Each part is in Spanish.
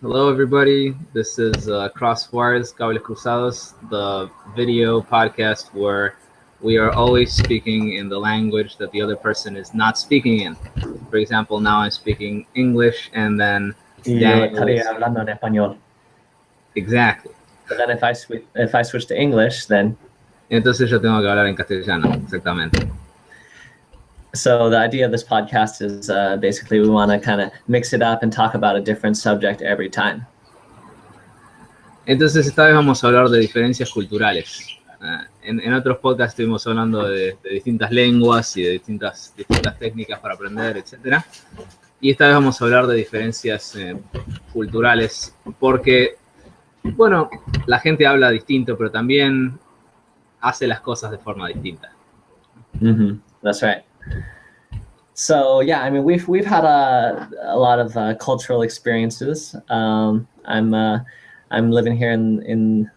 Hello, everybody. This is Crosswires, Cables Cruzados, the video podcast where we are always speaking in the language that the other person is not speaking in. For example, now I'm speaking English, and then Y yo estaría hablando en español. Exactly. But then if I switch to English, then entonces yo tengo que hablar en castellano, exactamente. So the idea of this podcast is basically we want to kind of mix it up and talk about a different subject every time. Entonces esta vez vamos a hablar de diferencias culturales. En otros podcasts estuvimos hablando de distintas lenguas y de distintas técnicas para aprender, etc. Y esta vez vamos a hablar de diferencias culturales porque, bueno, la gente habla distinto, pero también hace las cosas de forma distinta. That's right. So yeah, I mean we've had a lot of cultural experiences. I'm living here in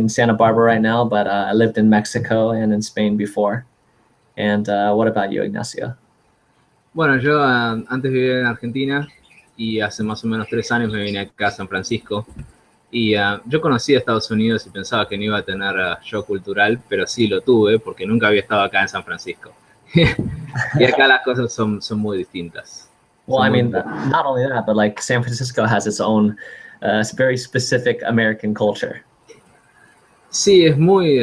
Santa Barbara right now, but I lived in Mexico and in Spain before. And what about you, Ignacio? Bueno, yo antes vivía en Argentina y hace más o menos 3 años me vine acá a San Francisco. Y yo conocí a Estados Unidos y pensaba que no iba a tener shock cultural, pero sí lo tuve porque nunca había estado acá en San Francisco. Y acá las cosas son muy distintas. Well, I mean, not only that, but like San Francisco has its own very specific American culture. Sí, es muy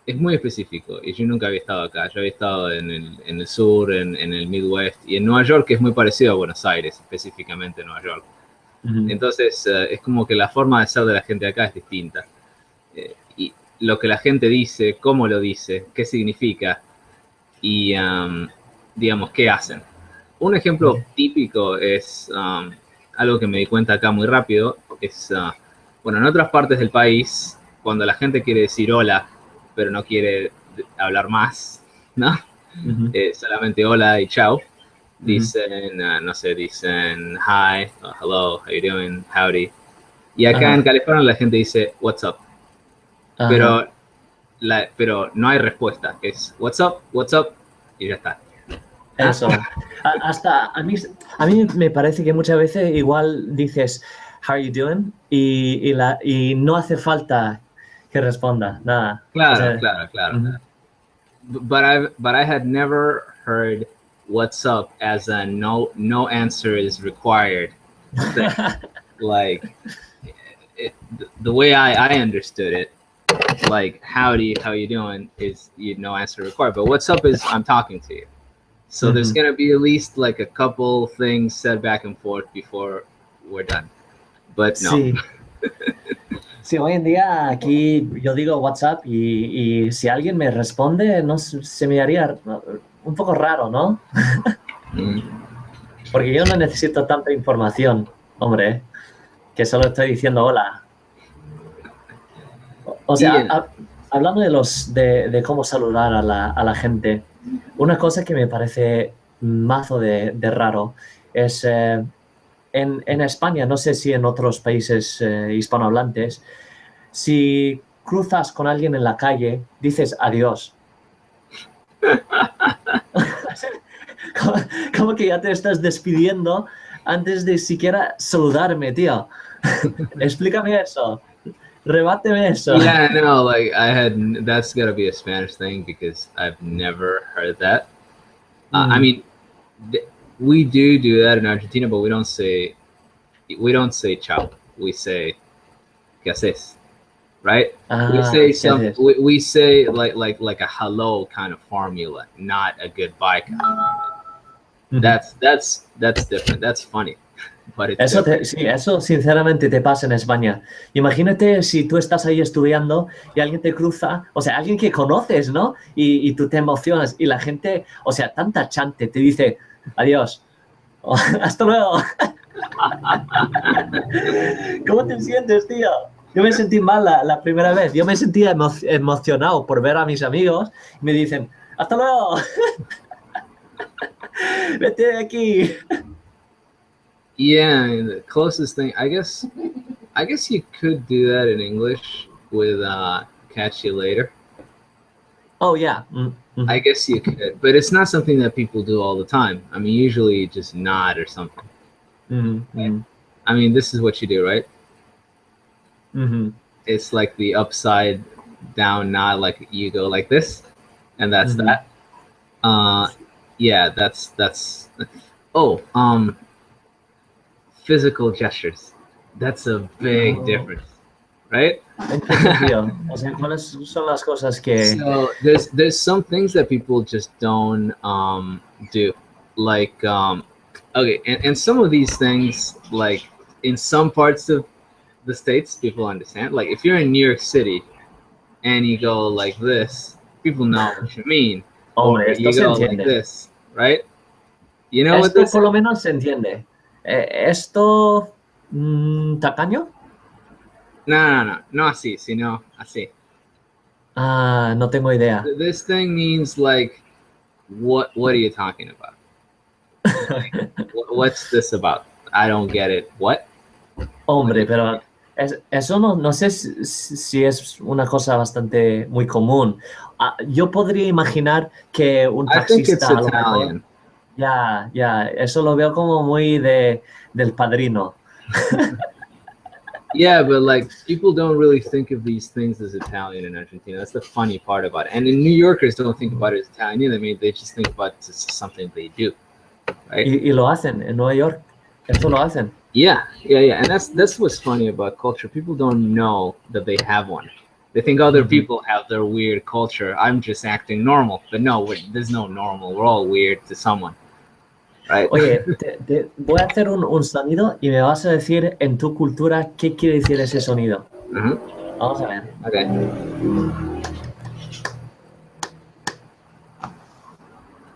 específico y yo nunca había estado acá. Yo había estado en el sur, en el Midwest y en Nueva York, que es muy parecido a Buenos Aires, específicamente Nueva York. Entonces es como que la forma de ser de la gente acá es distinta. Y lo que la gente dice, cómo lo dice, qué significa y, digamos, qué hacen. Un ejemplo típico es algo que me di cuenta acá muy rápido. Es, bueno, en otras partes del país, cuando la gente quiere decir hola, pero no quiere hablar más, ¿no? Solamente hola y chao. Dicen, no sé, dicen hi, hello, how you doing, howdy. Y acá en California la gente dice what's up. Pero no hay respuesta. Es what's up, y ya está. Eso. Hasta a mí me parece que muchas veces igual dices how are you doing y no hace falta que responda nada. Claro, claro. But I had never heard what's up as a no answer is required. Like the way I understood it, like howdy, how you doing is no answer required. But what's up is I'm talking to you. So there's gonna be at least like a couple things said back and forth before we're done. But no. Sí. Sí, hoy en día aquí yo digo WhatsApp y si alguien me responde, no se me haría un poco raro, ¿no? Porque yo no necesito tanta información, hombre, que solo estoy diciendo hola. O sea, hablando de cómo saludar a la gente, una cosa que me parece mazo de raro es en España, no sé si en otros países hispanohablantes, si cruzas con alguien en la calle, dices adiós. Como que ya te estás despidiendo antes de siquiera saludarme, tío. Explícame eso. Rebáteme eso. Yeah, no, like that's gotta be a Spanish thing because I've never heard that. I mean, we do that in Argentina, but we don't say chao. We say ¿qué haces? Right? We say like a hello kind of formula, not a goodbye kind of formula. That's different. That's funny. But eso sinceramente te pasa en España. Imagínate si tú estás ahí estudiando y alguien te cruza, o sea, alguien que conoces, ¿no? Y tú te emocionas y la gente, o sea, tan tachante te dice adiós, hasta luego. ¿Cómo te sientes, tío? Yo me sentí mal la primera vez. Yo me sentía emocionado por ver a mis amigos y me dicen hasta luego. Vete de aquí. Yeah, the closest thing, I guess you could do that in English with catch you later. Oh, yeah. I guess you could, but it's not something that people do all the time. I mean, usually you just nod or something. I mean, this is what you do, right? Mm-hmm. It's like the upside down nod, like you go like this, and that's Mhm. that. Yeah, that's. Oh, physical gestures. That's a big Oh. difference, right? ¿En qué sentido? O sea, ¿cuáles son las cosas que... So there's some things that people just don't do, like okay, and some of these things, like in some parts of the states, people understand. Like if you're in New York City and you go like this, people know what you mean. Hombre, Or esto you se go like entiende. this, right? You know what Esto this por lo is? menos se entiende. Esto... ¿tacaño? No así, sino así. Ah, no tengo idea. This thing means like, what are you talking about? What's this about? I don't get it. What? Hombre, pero eso no sé si es una cosa bastante muy común. Yo podría imaginar que un I think it's taxista a lo mejor... Italian. Ya, eso lo veo como muy del Padrino. Yeah, but like people don't really think of these things as Italian in Argentina. That's the funny part about it. And the New Yorkers don't think about it as Italian either. I mean, they just think about it as something they do, right? Y lo hacen en Nueva York. Esto lo hacen. Yeah. And that's what's funny about culture. People don't know that they have one. They think other people have their weird culture. I'm just acting normal, but no, there's no normal. We're all weird to someone, right? Oye, voy a hacer un sonido y me vas a decir en tu cultura qué quiere decir ese sonido. Uh-huh. Vamos a ver. Okay.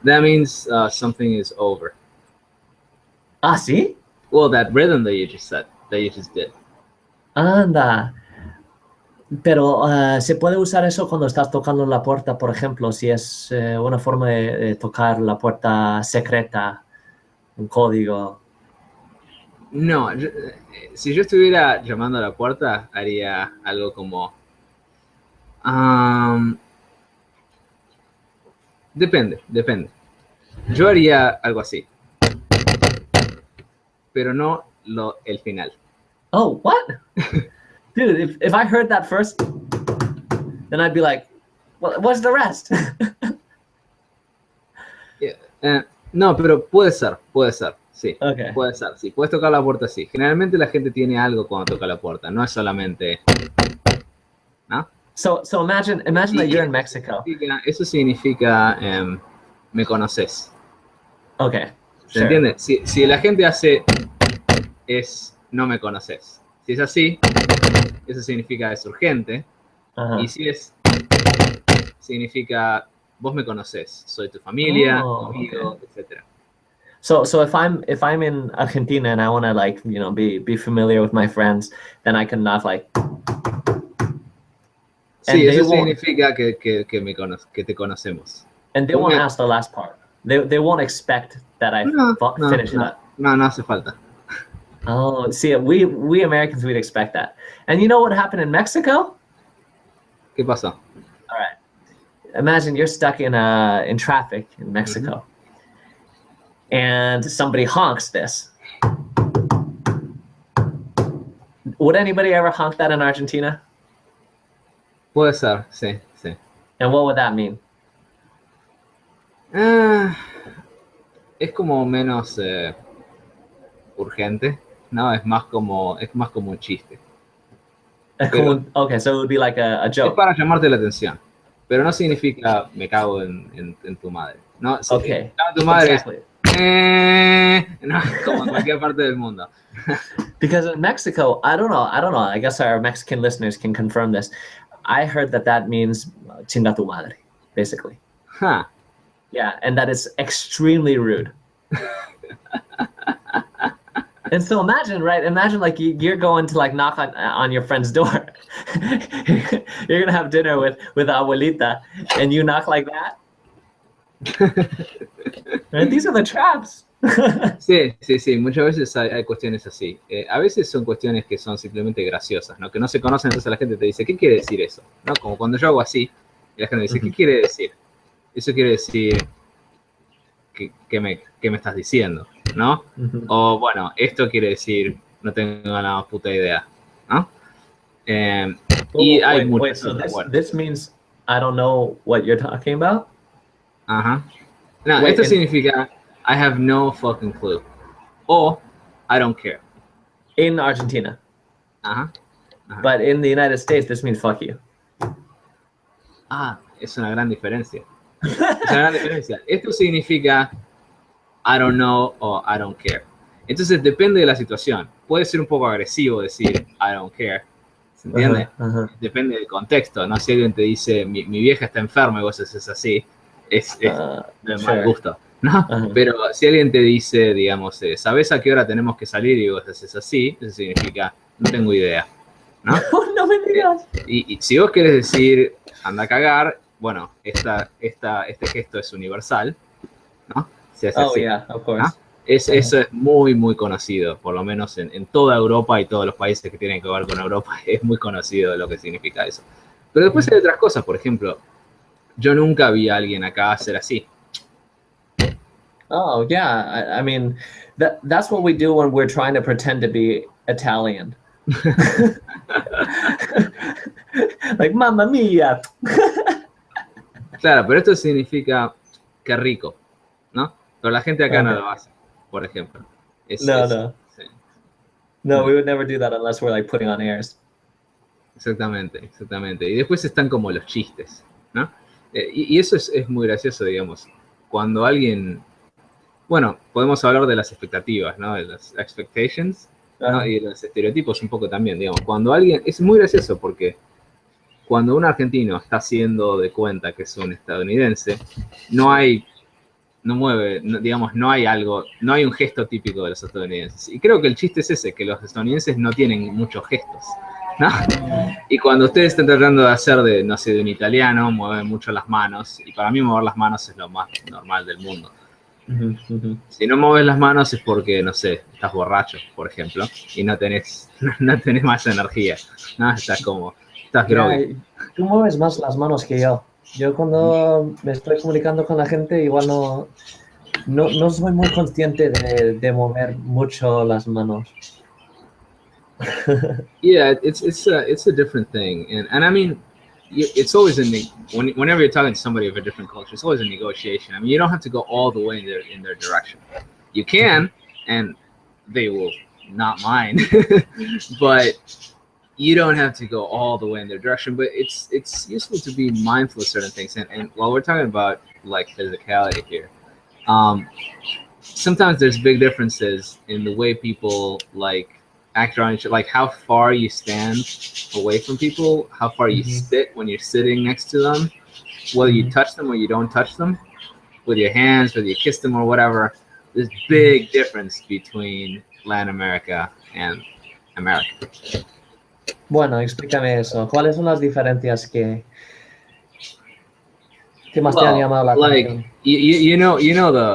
That means something is over. Ah, ¿sí? Well, that rhythm that you just said, that you just did. Anda. Pero se puede usar eso cuando estás tocando la puerta, por ejemplo, si es una forma de tocar la puerta secreta, un código. No, si yo estuviera llamando a la puerta, haría algo como... depende. Yo haría algo así. Pero no el final. Oh, what? Dude, if I heard that first, then I'd be like, well, what's the rest? No, pero puede ser, sí. Okay. Puede ser, sí. Puedes tocar la puerta, sí. Generalmente la gente tiene algo cuando toca la puerta, no es solamente... ¿No? So imagine that you're in Mexico. Eso significa me conoces. Okay. ¿Se entiende? Si la gente hace es no me conoces. Si es así, eso significa es urgente. Y si es, significa vos me conoces. Soy tu familia, tu amigo, etc. So if I'm in Argentina and I want to be familiar with my friends, then I can laugh like. Sí, eso significa que te conocemos. And they won't ask the last part. They won't expect that I finish it up. No hace falta. Oh, see, we Americans, we'd expect that. And you know what happened in Mexico? ¿Qué pasó? All right. Imagine you're stuck in traffic in Mexico, and somebody honks this. Would anybody ever honk that in Argentina? Puede ser, sí. And what would that mean? Es como menos urgente, ¿no? Es más como un chiste. Okay, so it would be like a joke. Es para llamarte la atención, pero no significa me cago en tu madre. No, okay. Tu madre exactly. No, como en cualquier parte del mundo. Because in Mexico, I don't know. I guess our Mexican listeners can confirm this. I heard that means chinga tu madre, basically. Huh. Yeah, and that is extremely rude. And so imagine like you're going to like knock on your friend's door. You're gonna have dinner with abuelita, and you knock like that. Right? These are the traps. Sí. Muchas veces hay cuestiones así. A veces son cuestiones que son simplemente graciosas, ¿no? Que no se conocen, entonces la gente te dice, ¿qué quiere decir eso? ¿No? Como cuando yo hago así, y la gente me dice, ¿qué quiere decir? Eso quiere decir ¿qué me estás diciendo? ¿No? O bueno, esto quiere decir no tengo la más puta idea, ¿no? Y hay muchas. So this means I don't know what you're talking about? Ajá. No, Wait, esto significa I have no fucking clue. O I don't care. In Argentina. Ajá. But in the United States, this means fuck you. Es una gran diferencia. Es una gran diferencia. Esto significa I don't know o I don't care. Entonces depende de la situación. Puede ser un poco agresivo decir I don't care. ¿Se entiende? Depende del contexto, ¿no? Si alguien te dice mi vieja está enferma y vos haces así, es de mal gusto, ¿no? Pero si alguien te dice, digamos, ¿sabes a qué hora tenemos que salir? Y vos haces así, eso significa no tengo idea, ¿no? No me digas. Y si vos querés decir anda a cagar, bueno, este gesto es universal, ¿no? Se hace así, yeah, of course. ¿no? Eso es muy, muy conocido, por lo menos en toda Europa y todos los países que tienen que ver con Europa, es muy conocido lo que significa eso. Pero después hay otras cosas, por ejemplo, yo nunca vi a alguien acá hacer así. Oh, yeah, I mean, that's what we do when we're trying to pretend to be Italian. Like, mamma mia. Claro, pero esto significa que rico, ¿no? Pero la gente acá no lo hace. Por ejemplo. No, we would never do that unless we're like putting on airs. Exactamente. Y después están como los chistes, ¿no? Y eso es muy gracioso, digamos. Cuando alguien... Bueno, podemos hablar de las expectativas, ¿no? De las expectations, ¿no? Y de los estereotipos un poco también, digamos. Cuando alguien... Es muy gracioso porque cuando un argentino está haciendo de cuenta que es un estadounidense, no hay un gesto típico de los estadounidenses. Y creo que el chiste es ese, que los estadounidenses no tienen muchos gestos, ¿no? Y cuando ustedes están tratando de hacer de un italiano, mueven mucho las manos, y para mí mover las manos es lo más normal del mundo. Si no mueves las manos es porque, no sé, estás borracho, por ejemplo, y no tenés más energía, ¿no? Estás groggy. Tú mueves más las manos que yo. Yo cuando me estoy comunicando con la gente igual no soy muy consciente de mover mucho las manos. Yeah, it's a different thing, and I mean, it's always whenever you're talking to somebody of a different culture, it's always a negotiation. I mean, you don't have to go all the way in their direction. You can, and they will not mind, but you don't have to go all the way in their direction. But it's useful to be mindful of certain things. And while we're talking about like physicality here, sometimes there's big differences in the way people like act around each other, like how far you stand away from people, how far you sit when you're sitting next to them, whether you touch them or you don't touch them with your hands, whether you kiss them or whatever. There's big difference between Latin America and America. Bueno, explícame eso. ¿Cuáles son las diferencias que más te han llamado la atención? Like, you know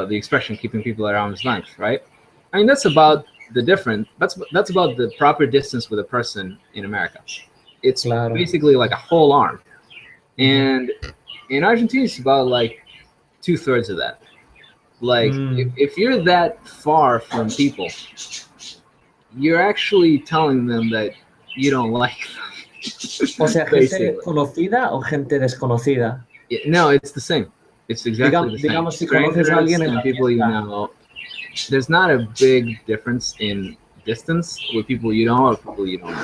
the expression keeping people at arm's length, right? I mean, that's about the different. That's about the proper distance with a person in America. It's basically like a whole arm, and in Argentina it's about like 2/3 of that. Like if you're that far from people, you're actually telling them that you don't like them. O sea, gente conocida o gente desconocida. No, it's the same. It's exactly the same. Digamos, si conoces a alguien en people you know, there's not a big difference in distance with people you know or people you don't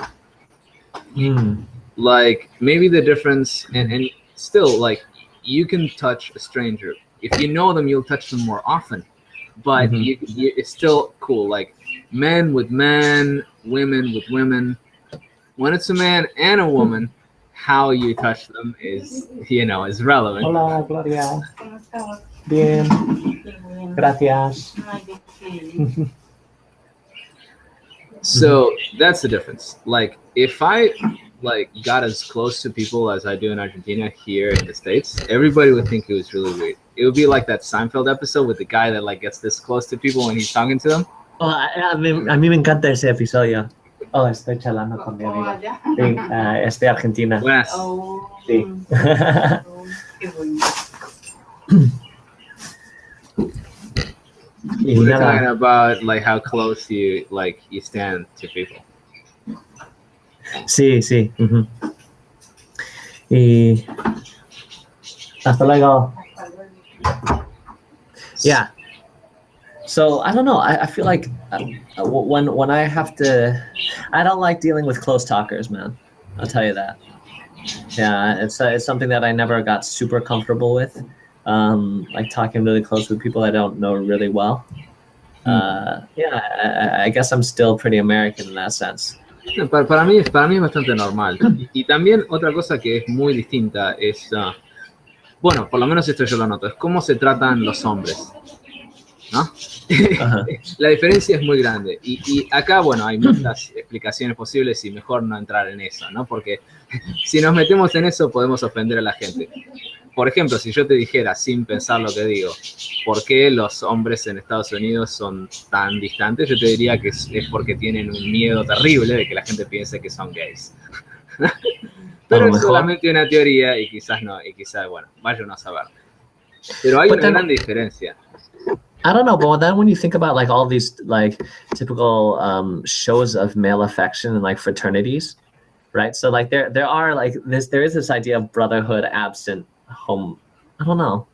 know. Like maybe the difference, and still like you can touch a stranger. If you know them, you'll touch them more often. But it's still cool. Like men with men, women with women. When it's a man and a woman, how you touch them is relevant. Hola, Gloria. Bien. Gracias. So that's the difference. Like if I got as close to people as I do in Argentina here in the States, everybody would think it was really weird. It would be like that Seinfeld episode with the guy that like gets this close to people when he's talking to them. Oh, a mí me encanta ese episodio. Oh, estoy charlando con mi amiga. Sí, de Argentina. Buenas. Sí. Y We're nada. talking about like how close you stand to people. Sí, sí. Ujú. Y hasta luego. Yeah. So I don't know. I feel like when I have to, I don't like dealing with close talkers, man. I'll tell you that. Yeah, it's something that I never got super comfortable with. Like talking really close with people I don't know really well. Yeah, I guess I'm still pretty American in that sense. No, para mí es bastante normal. Y también otra cosa que es muy distinta es, bueno, por lo menos esto yo lo noto, es cómo se tratan los hombres, ¿no? Ajá. La diferencia es muy grande. Y acá, bueno, hay muchas explicaciones posibles y mejor no entrar en eso, ¿no? Porque si nos metemos en eso podemos ofender a la gente. Por ejemplo, si yo te dijera, sin pensar lo que digo, ¿por qué los hombres en Estados Unidos son tan distantes? Yo te diría que es porque tienen un miedo terrible de que la gente piense que son gays. Pero es solamente una teoría y quizás no, y quizás, bueno, vaya uno a saber. Pero hay una gran diferencia. I don't know, but then when you think about like all these like typical shows of male affection and like fraternities, right? So like there are like there is this idea of brotherhood absent home. I don't know,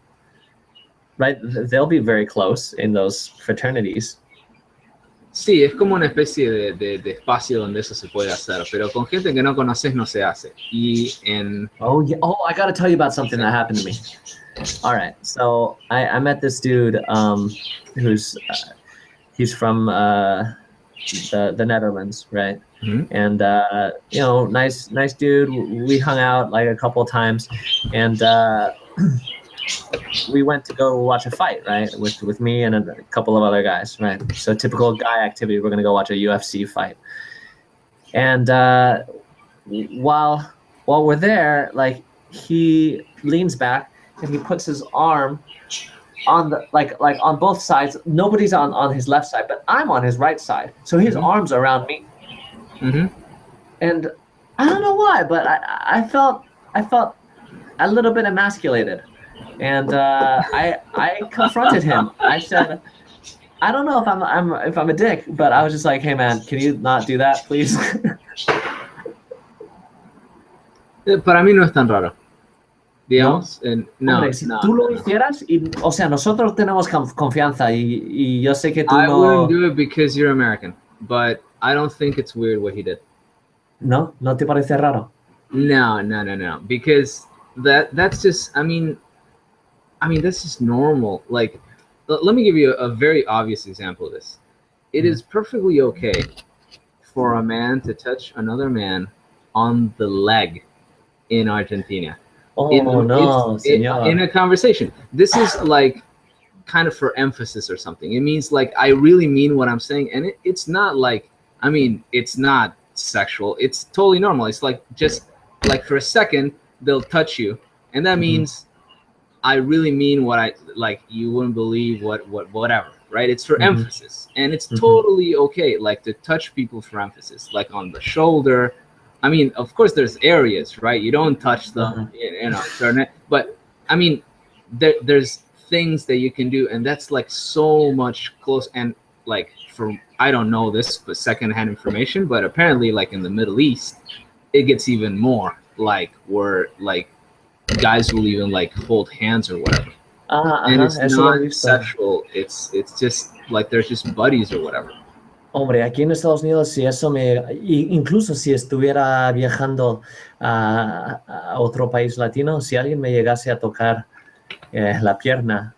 right? They'll be very close in those fraternities. Sí, es como una especie de espacio donde eso se puede hacer, pero con gente que no conoces no se hace. Y en... Oh, yeah. Oh, I got to tell you about something that happened to me. All right. So I met this dude who's he's from the Netherlands, right? Mm-hmm. And you know, nice dude. We hung out like a couple of times, and we went to go watch a fight, right? With me and a couple of other guys, right? So typical guy activity. We're gonna go watch a UFC fight, and while we're there, like he leans back and he puts his arm on the like on both sides. Nobody's on his left side, but I'm on his right side. So his arms are around me. Mm-hmm. And I don't know why, but I felt a little bit emasculated. And I confronted him. I said, I don't know if I'm a dick, but I was just like, hey man, can you not do that, please? Para mí no es tan raro. Digamos, no. Hombre, si tú lo hicieras, o sea, nosotros tenemos confianza y yo sé que tú I no... wouldn't do it because you're American, but I don't think it's weird what he did. ¿No? ¿No te parece raro? No. Because that's just, I mean, that's just normal. Like, let me give you a very obvious example of this. It is perfectly okay for a man to touch another man on the leg in Argentina. Oh, no, señor. In a conversation. This is like kind of for emphasis or something. It means like I really mean what I'm saying. And it's not like, I mean, it's not sexual. It's totally normal. It's like just like for a second, they'll touch you. And that means I really mean what I like. You wouldn't believe whatever, right? It's for emphasis. And it's totally okay, like to touch people for emphasis, like on the shoulder. I mean, of course, there's areas, right? You don't touch them, you know, certain. But I mean, there's things that you can do, and that's like so much close. And like, for I don't know this, but secondhand information, but apparently, like in the Middle East, it gets even more like where like guys will even like hold hands or whatever. And it's not sexual. It's just like they're just buddies or whatever. Hombre, aquí en Estados Unidos, si eso incluso si estuviera viajando a otro país latino, si alguien me llegase a tocar la pierna,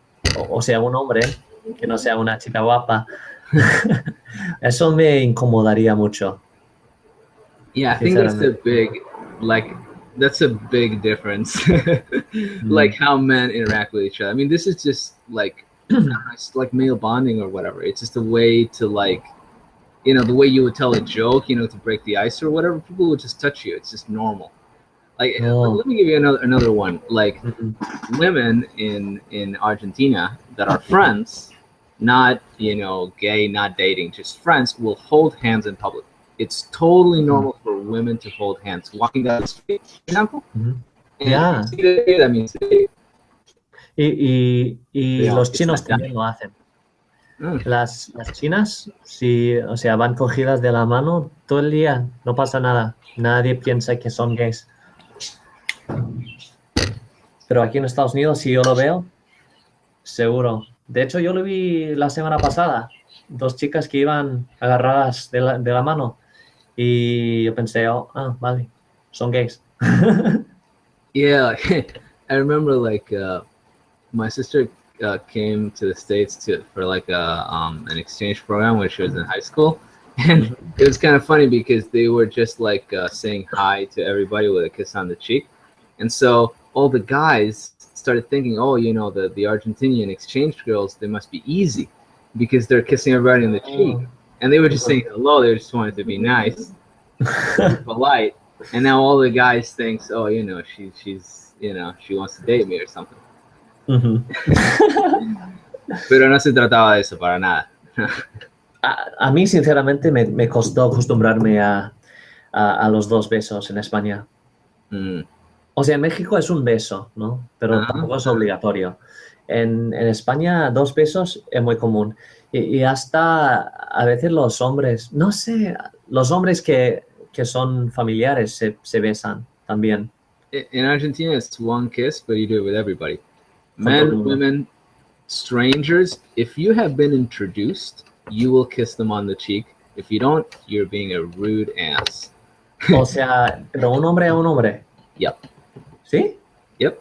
o sea, un hombre, que no sea una chica guapa, eso me incomodaría mucho. Yeah, I think that's a big difference, like how men interact with each other. I mean, this is just like, like male bonding or whatever. It's just a way to like, you know, the way you would tell a joke, you know, to break the ice or whatever, people would just touch you. It's just normal. Like, let me give you another one. Like, women in Argentina that are friends, not, you know, gay, not dating, just friends, will hold hands in public. It's totally normal for women to hold hands walking down the street, for example. Yeah. That means y los chinos también lo hacen. Las chinas, sí, o sea, van cogidas de la mano todo el día, no pasa nada. Nadie piensa que son gays. Pero aquí en Estados Unidos, si yo lo veo, seguro. De hecho, yo lo vi la semana pasada. Dos chicas que iban agarradas de la mano. Y yo pensé, oh, vale, son gays. Yeah, I remember like my sister came to the States for like an exchange program when she was in high school. And it was kind of funny because they were just like saying hi to everybody with a kiss on the cheek. And so all the guys started thinking, oh, you know, the Argentinian exchange girls, they must be easy because they're kissing everybody on the cheek. And they were just saying hello. They just wanted to be nice, polite. And now all the guys thinks, oh, you know, she's, you know, she wants to date me or something. Pero no se trataba de eso para nada. A mí, sinceramente, me costó acostumbrarme a los dos besos en España. O sea, en México es un beso, ¿no? Pero tampoco es obligatorio. En España, 2 besos es muy común. Y hasta a veces los hombres, no sé, los hombres que son familiares se besan también. In Argentina, it's 1 kiss, but you do it with everybody. Men, women, strangers. If you have been introduced, you will kiss them on the cheek. If you don't, you're being a rude ass. O sea, de un hombre a un hombre. Yep. ¿Sí? Yep.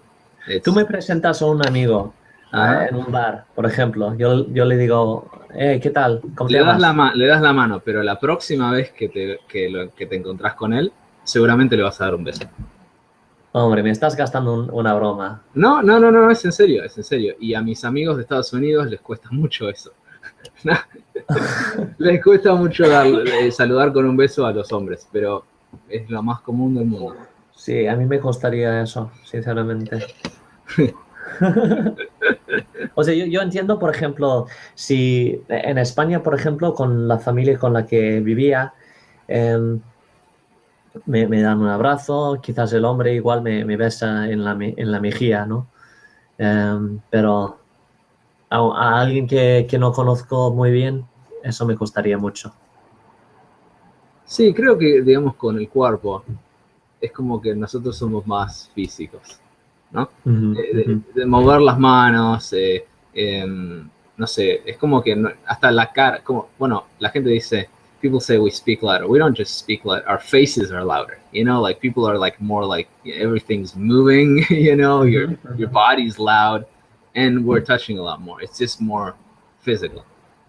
Tú me presentas a un amigo en un bar, por ejemplo. Yo le digo, ¿qué tal? ¿Cómo te llamas? Le das la mano, pero la próxima vez que te encontrás con él, seguramente le vas a dar un beso. Hombre, me estás gastando una broma. No, es en serio, es en serio. Y a mis amigos de Estados Unidos les cuesta mucho eso. Les cuesta mucho saludar con un beso a los hombres, pero es lo más común del mundo. Sí, a mí me costaría eso, sinceramente. O sea, yo entiendo, por ejemplo, si en España, por ejemplo, con la familia con la que vivía, me dan un abrazo, quizás el hombre igual me besa en la mejilla, ¿no? Pero a alguien que no conozco muy bien, eso me costaría mucho. Sí, creo que, digamos, con el cuerpo, es como que nosotros somos más físicos, ¿no? De mover las manos, no sé, es como que hasta la cara, como, bueno, la gente dice, people say we speak louder. We don't just speak louder. Our faces are louder. You know, like people are like more like everything's moving. You know, your body's loud, and we're touching a lot more. It's just more physical,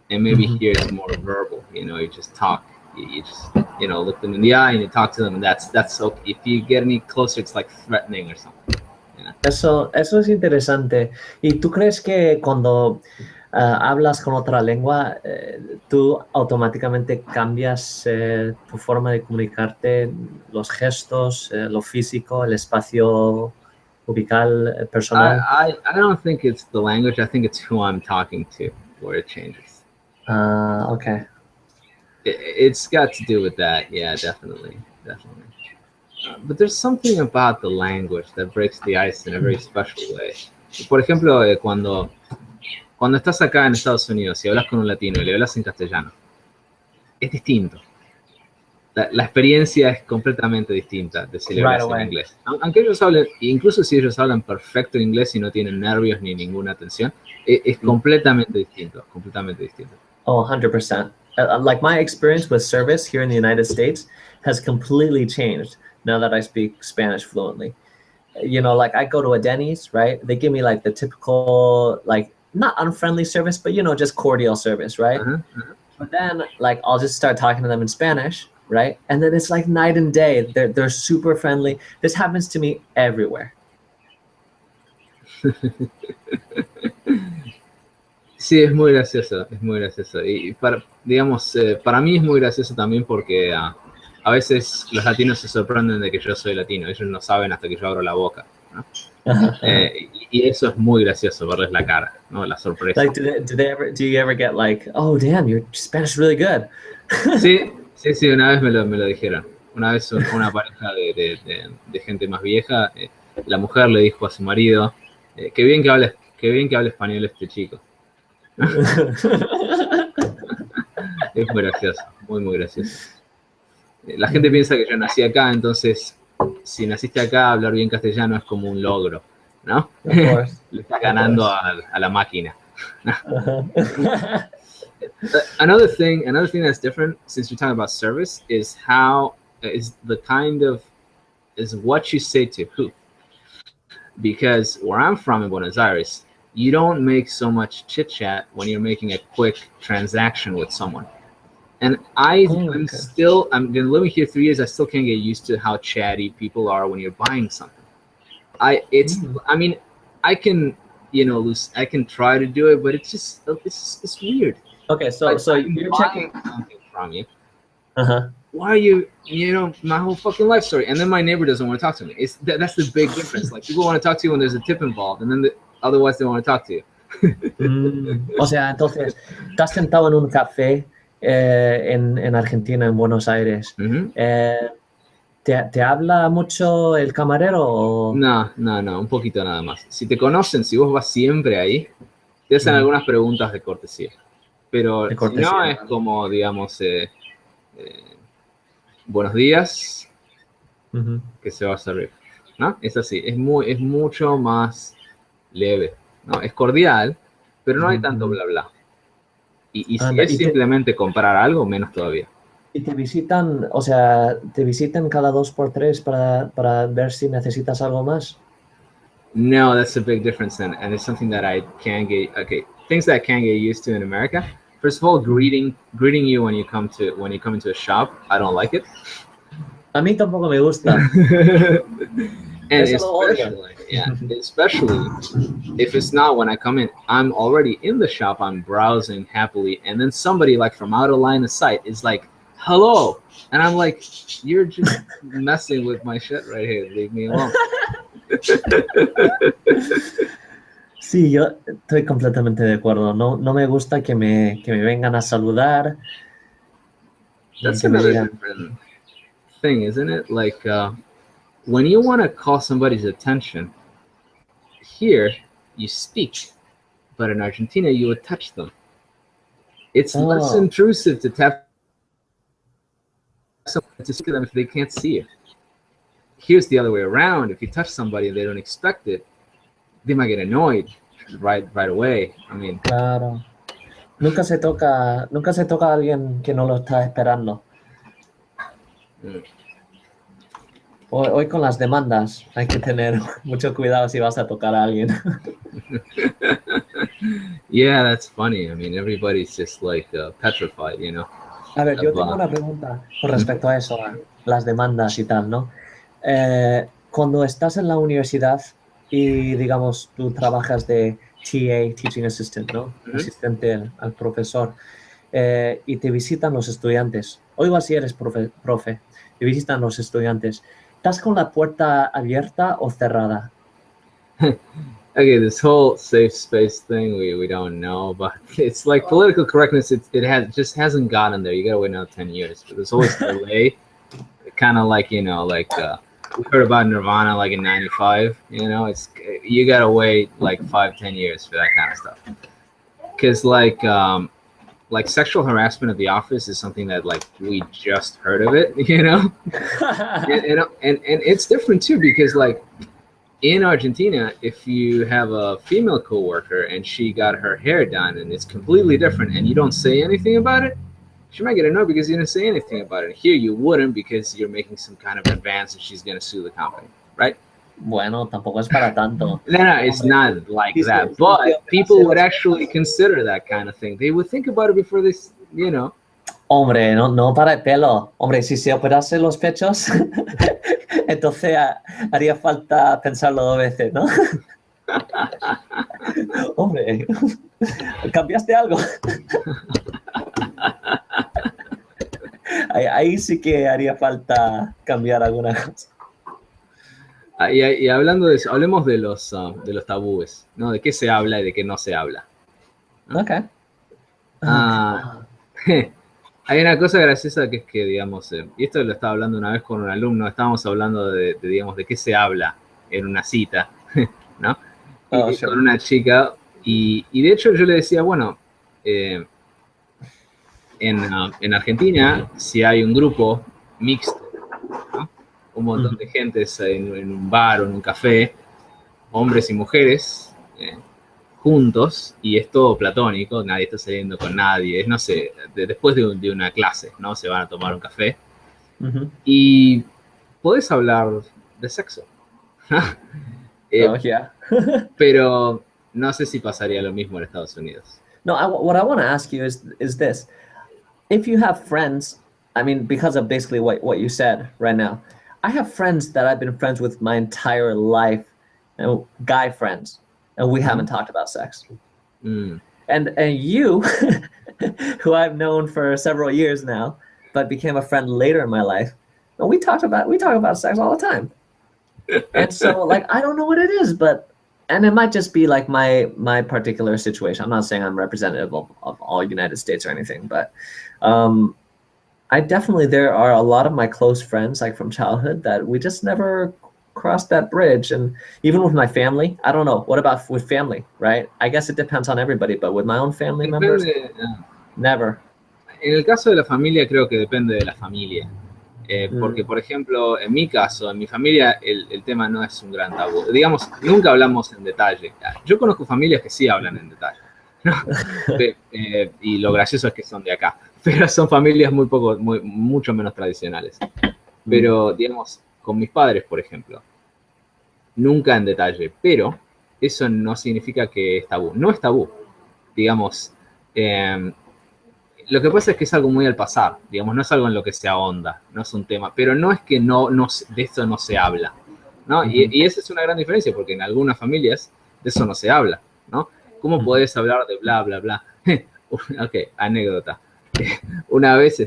and maybe here it's more verbal. You know, you just talk. You just look them in the eye and you talk to them, and that's okay. If you get any closer, it's like threatening or something. You know? Eso es interesante. ¿Y tú crees que cuando hablas con otra lengua, tú automáticamente cambias tu forma de comunicarte, los gestos, lo físico, el espacio ubical, personal? I don't think it's the language. I think it's who I'm talking to where it changes. Okay. It's got to do with that. Yeah, definitely. But there's something about the language that breaks the ice in a very special way. Por ejemplo, cuando estás acá en Estados Unidos y hablas con un latino y le hablas en castellano, es distinto. La experiencia es completamente distinta de si le hablas en inglés. Aunque ellos hablen, incluso si ellos hablan perfecto inglés y no tienen nervios ni ninguna tensión, es completamente distinto, Oh, 100%. Like my experience with service here in the United States has completely changed now that I speak Spanish fluently. You know, like I go to a Denny's, right? They give me like the typical, like, not unfriendly service, but, you know, just cordial service, right? But then, like, I'll just start talking to them in Spanish, right? And then it's like night and day. They're super friendly. This happens to me everywhere. Sí, es muy gracioso. Y digamos, para mí es muy gracioso también porque a veces los latinos se sorprenden de que yo soy latino. Ellos no saben hasta que yo abro la boca, ¿no? Y eso es muy gracioso, verles la cara, ¿no? La sorpresa. Like, do you ever get like, oh, damn, your Spanish is really good? Sí, una vez me lo dijeron. Una vez una pareja de gente más vieja, la mujer le dijo a su marido, qué bien que habla español este chico. Es muy gracioso, muy, muy gracioso. La gente piensa que yo nací acá, entonces, si naciste acá, hablar bien castellano es como un logro, ¿no? Of course. Le estás ganando a la máquina. Uh-huh. Another thing that's different, since you're talking about service, is what you say to who. Because where I'm from in Buenos Aires, you don't make so much chit chat when you're making a quick transaction with someone. And I'm been living here 3 years. I still can't get used to how chatty people are when you're buying something. I can, I can try to do it, but it's weird. Okay, so you're checking something from you. Uh-huh. Why are you, my whole fucking life story, and then my neighbor doesn't want to talk to me. That's the big difference. Like, people want to talk to you when there's a tip involved, and then otherwise they want to talk to you. O sea, entonces, estás sentado en un café en Argentina, en Buenos Aires. Uh-huh. ¿Te habla mucho el camarero? O... No, un poquito nada más. Si te conocen, si vos vas siempre ahí, te hacen algunas preguntas de cortesía. Pero si no, es como, digamos, buenos días, que se va a servir, ¿no? Es así, es mucho más leve, ¿no? Es cordial, pero no hay tanto bla bla. Y si es simplemente comprar algo, menos todavía. ¿Y te visitan, o sea, te visitan cada 2x3 para ver si necesitas algo más? No, that's a big difference, and it's something that I can get. Okay, things that I can get used to in America. First of all, greeting you when you come into a shop, I don't like it. A mí tampoco me gusta. And especially if it's not when I come in, I'm already in the shop, I'm browsing happily, and then somebody like from out of line of sight is like, hello, and I'm like, you're just messing with my shit right here, leave me alone. Sí, yo estoy completamente de acuerdo. No me gusta que me vengan a saludar. That's another different thing, isn't it? Like, when you want to call somebody's attention, here you speak, but in Argentina you would touch them. It's less intrusive to tap someone to speak to them if they can't see you. Here's the other way around. If you touch somebody and they don't expect it, they might get annoyed right away. I mean, claro. Nunca se toca a alguien que no lo está esperando. Hoy con las demandas hay que tener mucho cuidado si vas a tocar a alguien. Yeah, that's funny. I mean, everybody's just like petrified, you know. A ver, yo tengo una pregunta con respecto a eso, a las demandas y tal, ¿no? Cuando estás en la universidad y, digamos, tú trabajas de TA, Teaching Assistant, ¿no? Asistente al profesor, y te visitan los estudiantes, o igual si eres profe, te visitan los estudiantes, ¿estás con la puerta abierta o cerrada? Okay, this whole safe space thing, we don't know, but it's like political correctness. It just hasn't gotten there. You gotta wait another 10 years. But there's always a delay. Kind of like, we heard about Nirvana like in '95. It's you gotta wait like 5-10 years for that kind of stuff. Because like sexual harassment at the office is something that like we just heard of it, and it's different too, because like in Argentina, if you have a female coworker and she got her hair done and it's completely different and you don't say anything about it, she might get annoyed because you didn't say anything about it. Here you wouldn't, because you're making some kind of advance and she's going to sue the company, right? Bueno, tampoco es para tanto. No, it's not like that. But people would actually consider that kind of thing. They would think about it before they, Hombre, no para el pelo. Hombre, si se operase los pechos, entonces haría falta pensarlo 2 veces, ¿no? Hombre, ¿cambiaste algo? Ahí sí que haría falta cambiar alguna cosa. Y hablando de eso, hablemos de los tabúes, ¿no? De qué se habla y de qué no se habla, ¿no? Okay. Hay una cosa graciosa que es que, digamos, y esto lo estaba hablando una vez con un alumno, estábamos hablando digamos, de qué se habla en una cita, ¿no? Con una chica, y de hecho yo le decía, bueno, eh, en Argentina, si hay un grupo mixto, ¿no? Un montón de gente en un bar o en un café, hombres y mujeres, juntos, y es todo platónico, nadie está saliendo con nadie, es, no sé, después de una clase, ¿no? Se van a tomar un café, y podés hablar de sexo. Oh, yeah. Pero no sé si pasaría lo mismo en Estados Unidos. No, what I want to ask you is this. If you have friends, I mean, because of basically what you said right now, I have friends that I've been friends with my entire life, and guy friends, and we haven't talked about sex. Mm. And you, who I've known for several years now, but became a friend later in my life, and we talk about sex all the time. And so, like, I don't know what it is, but and it might just be like my particular situation. I'm not saying I'm representative of all United States or anything, but I definitely, there are a lot of my close friends, like from childhood, that we just never crossed that bridge. And even with my family, I don't know. What about with family, right? I guess it depends on everybody, but with my own family members, never. En el caso de la familia, creo que depende de la familia. Porque, por ejemplo, en mi caso, en mi familia, el tema no es un gran tabú. Digamos, nunca hablamos en detalle. Yo conozco familias que sí hablan en detalle, ¿no? Y lo gracioso es que son de acá. Pero son familias mucho menos tradicionales. Pero, digamos, con mis padres, por ejemplo, nunca en detalle. Pero eso no significa que es tabú. No es tabú. Digamos, lo que pasa es que es algo muy al pasar, digamos, no es algo en lo que se ahonda, no es un tema, pero no es que de esto no se habla, ¿no? Y esa es una gran diferencia, porque en algunas familias de eso no se habla, ¿no? ¿Cómo podés hablar de bla, bla, bla? Ok, anécdota. Una vez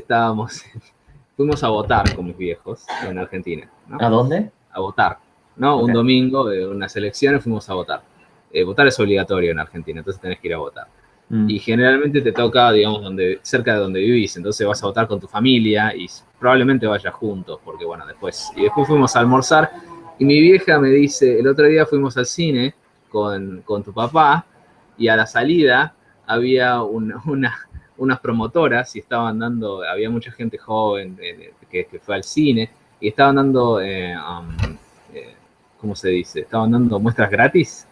fuimos a votar con mis viejos en Argentina, ¿no? ¿A dónde? A votar, ¿no? Okay. Un domingo de unas elecciones fuimos a votar. Votar es obligatorio en Argentina, entonces tenés que ir a votar. Y generalmente te toca, digamos, cerca de donde vivís, entonces vas a votar con tu familia y probablemente vayas juntos, porque bueno, después fuimos a almorzar y mi vieja me dice, el otro día fuimos al cine con tu papá y a la salida había unas promotoras y estaban dando, había mucha gente joven que fue al cine y estaban dando, ¿cómo se dice? Estaban dando muestras gratis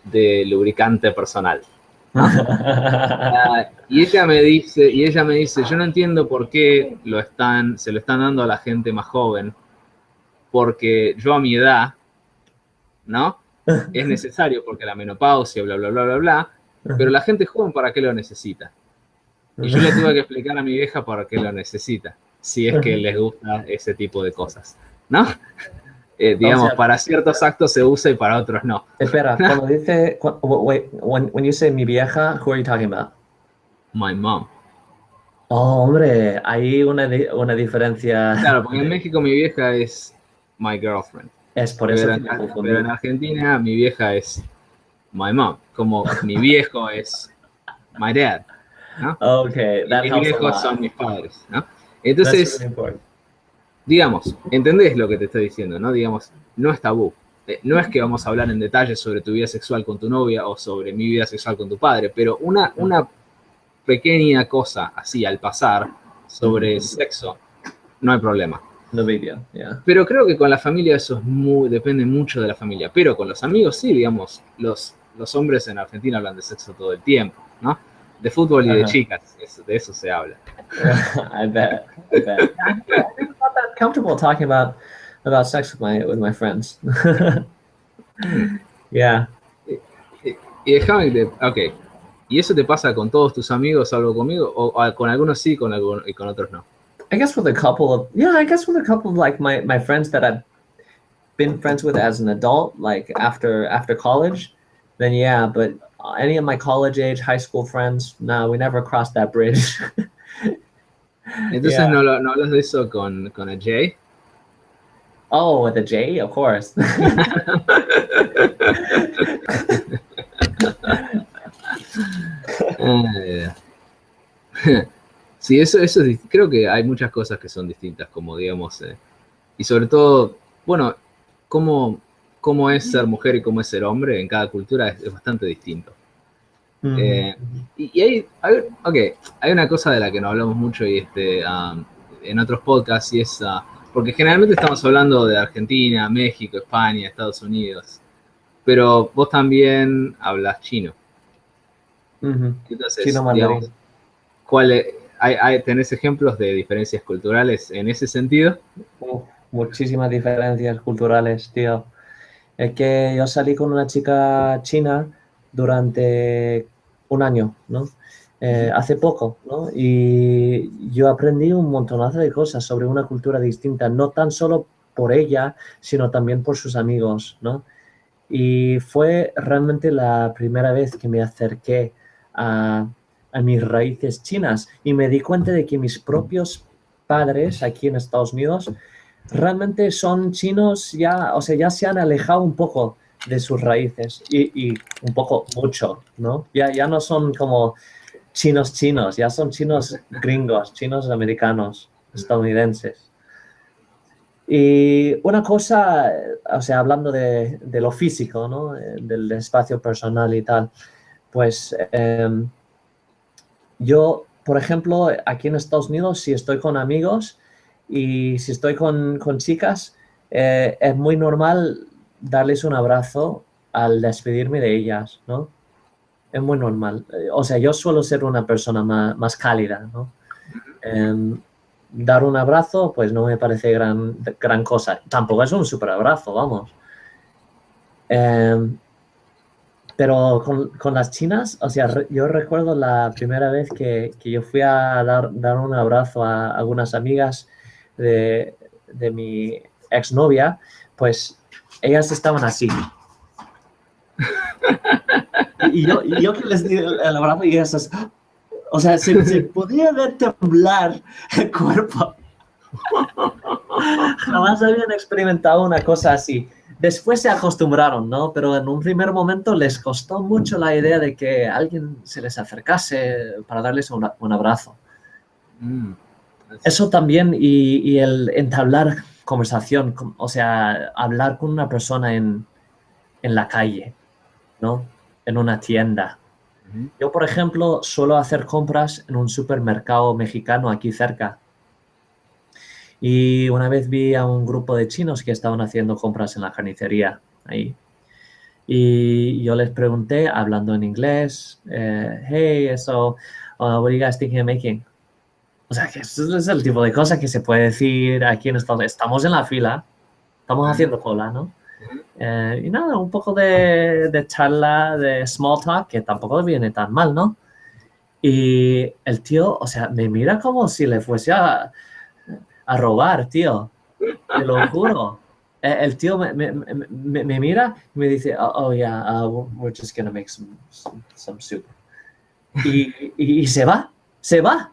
de lubricante personal. Y ella me dice, yo no entiendo por qué se lo están dando a la gente más joven, porque yo a mi edad, ¿no? Es necesario porque la menopausia, bla, bla, bla, bla, bla, pero la gente joven, ¿para qué lo necesita? Y yo le tuve que explicar a mi vieja para qué lo necesita, si es que les gusta ese tipo de cosas, ¿no? Digamos, o sea, para ciertos actos se usa y para otros no. Espera, cuando dice, wait, when you say mi vieja, who are you talking about? My mom. Oh, hombre, hay una diferencia. Claro, porque en México mi vieja es my girlfriend. Es por eso pero en Argentina mi vieja es my mom, como mi viejo es my dad, ¿no? Okay, that y mis viejos son mis padres, ¿no? Entonces, digamos, ¿entendés lo que te estoy diciendo, no? Digamos, no es tabú. No es que vamos a hablar en detalle sobre tu vida sexual con tu novia o sobre mi vida sexual con tu padre, pero una pequeña cosa así al pasar sobre sexo, no hay problema. No video, yeah. Pero creo que con la familia eso depende mucho de la familia. Pero con los amigos sí, digamos, los hombres en Argentina hablan de sexo todo el tiempo, ¿no? De fútbol y de chicas, de eso se habla. I bet. I'm not that comfortable talking about sex with my friends. Yeah. Y déjame que okay. ¿Y eso te pasa con todos tus amigos, algo conmigo? ¿O con algunos sí, y con otros no? I guess with a couple of like my friends that I've been friends with as an adult, like after college, then yeah, but any of my college age, high school friends, no, we never crossed that bridge. Entonces, yeah. ¿No hablas de eso con a Jay? Oh, with a Jay, of course. Sí, eso creo que hay muchas cosas que son distintas, como digamos, y sobre todo, bueno, cómo es ser mujer y cómo es ser hombre en cada cultura es bastante distinto. Eh, y hay una cosa de la que no hablamos mucho y en otros podcasts, y es, porque generalmente estamos hablando de Argentina, México, España, Estados Unidos, pero vos también hablas chino. Chino Entonces, digamos, mandarín. ¿tenés ejemplos de diferencias culturales en ese sentido? Muchísimas diferencias culturales, tío. Es que yo salí con una chica china durante un año, ¿no? Hace poco, ¿no? Y yo aprendí un montonazo de cosas sobre una cultura distinta, no tan solo por ella, sino también por sus amigos, ¿no? Y fue realmente la primera vez que me acerqué a, a mis raíces chinas y me di cuenta de que mis propios padres aquí en Estados Unidos realmente son chinos ya, o sea, ya se han alejado un poco de sus raíces y un poco mucho, ¿no? Ya no son como chinos chinos, ya son chinos gringos, chinos americanos, estadounidenses. Y una cosa, o sea, hablando de lo físico, ¿no? Del espacio personal y tal, pues yo, por ejemplo, aquí en Estados Unidos, si estoy con amigos y si estoy con chicas, es muy normal darles un abrazo al despedirme de ellas, ¿no? Es muy normal. O sea, yo suelo ser una persona más cálida, ¿no? Em, dar un abrazo, pues no me parece gran cosa. Tampoco es un super abrazo, vamos. Em, pero con las chinas, o sea, yo recuerdo la primera vez que yo fui a dar un abrazo a algunas amigas de mi exnovia, pues ellas estaban así. Y yo que les di el abrazo y esas, o sea, se podía ver temblar el cuerpo. Jamás habían experimentado una cosa así. Después se acostumbraron, ¿no? Pero en un primer momento les costó mucho la idea de que alguien se les acercase para darles un abrazo. Mm, Eso también y el entablar conversación, o sea, hablar con una persona en la calle, ¿no? En una tienda. ujú. Yo, por ejemplo, suelo hacer compras en un supermercado mexicano aquí cerca. Y una vez vi a un grupo de chinos que estaban haciendo compras en la carnicería ahí. Y yo les pregunté, hablando en inglés, hey, what are you guys thinking of making? O sea, que eso es el tipo de cosas que se puede decir aquí en Estados Unidos. Estamos en la fila, estamos haciendo cola, ¿no? Y nada, un poco de charla, de small talk, que tampoco viene tan mal, ¿no? Y el tío, o sea, me mira como si le fuese a robar, tío. Te lo juro. El tío me mira y me dice, oh, yeah, we're just gonna make some soup. Y se va, se va.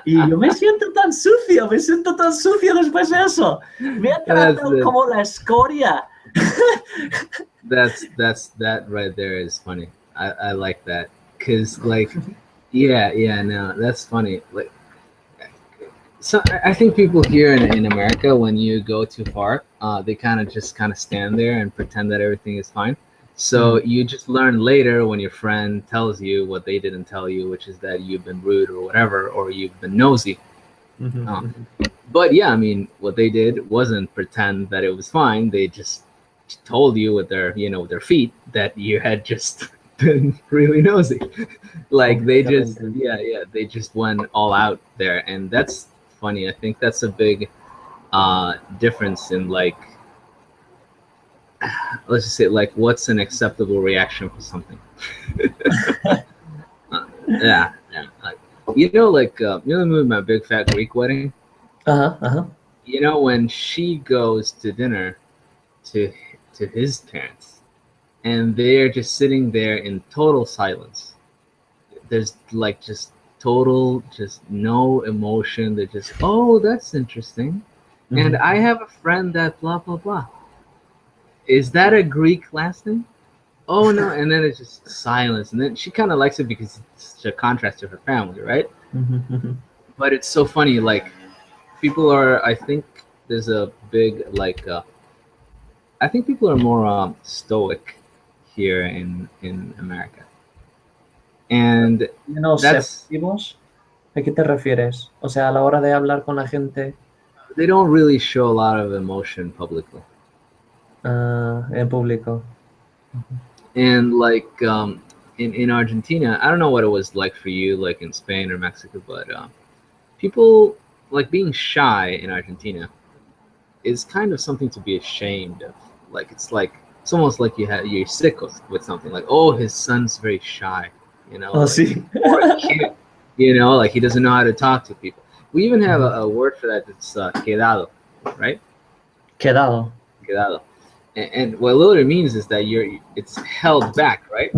Y yo me siento tan sucio después de eso. Me ha That's tratado the, como la escoria. that right there is funny. I like that because like, yeah, no, that's funny. Like, so I think people here in America, when you go too far, they kind of stand there and pretend that everything is fine. So you just learn later when your friend tells you what they didn't tell you, which is that you've been rude or whatever, or you've been nosy. But yeah, I mean, what they did wasn't pretend that it was fine. They just told you with with their feet that you had just been really nosy. Like they just went all out there, and that's funny. I think that's a big difference in like, let's just say, like, what's an acceptable reaction for something. Yeah. Like, the movie My Big Fat Greek Wedding. When she goes to dinner to his parents, and they're just sitting there in total silence. There's like just no emotion. They're just, oh, that's interesting. And I have a friend that blah blah blah. Is that a Greek last name? Oh no. And then it's just silence. And then she kind of likes it because it's such a contrast to her family, right? But it's so funny. Like, people are, I think there's a big like I think people are more stoic here in America. And that's selectivos, ¿a qué te refieres? O sea, a la hora de hablar con la gente. They don't really show a lot of emotion publicly. En público. And like in Argentina, I don't know what it was like for you, like in Spain or Mexico, but people like being shy in Argentina is kind of something to be ashamed of. Like it's almost like you're sick with something. Like, oh, his son's very shy, you know. Oh, like, sí. Or a kid, you know, like he doesn't know how to talk to people. We even have a word for that. It's quedado, right? Quedado. And what literally means is that it's held back, right?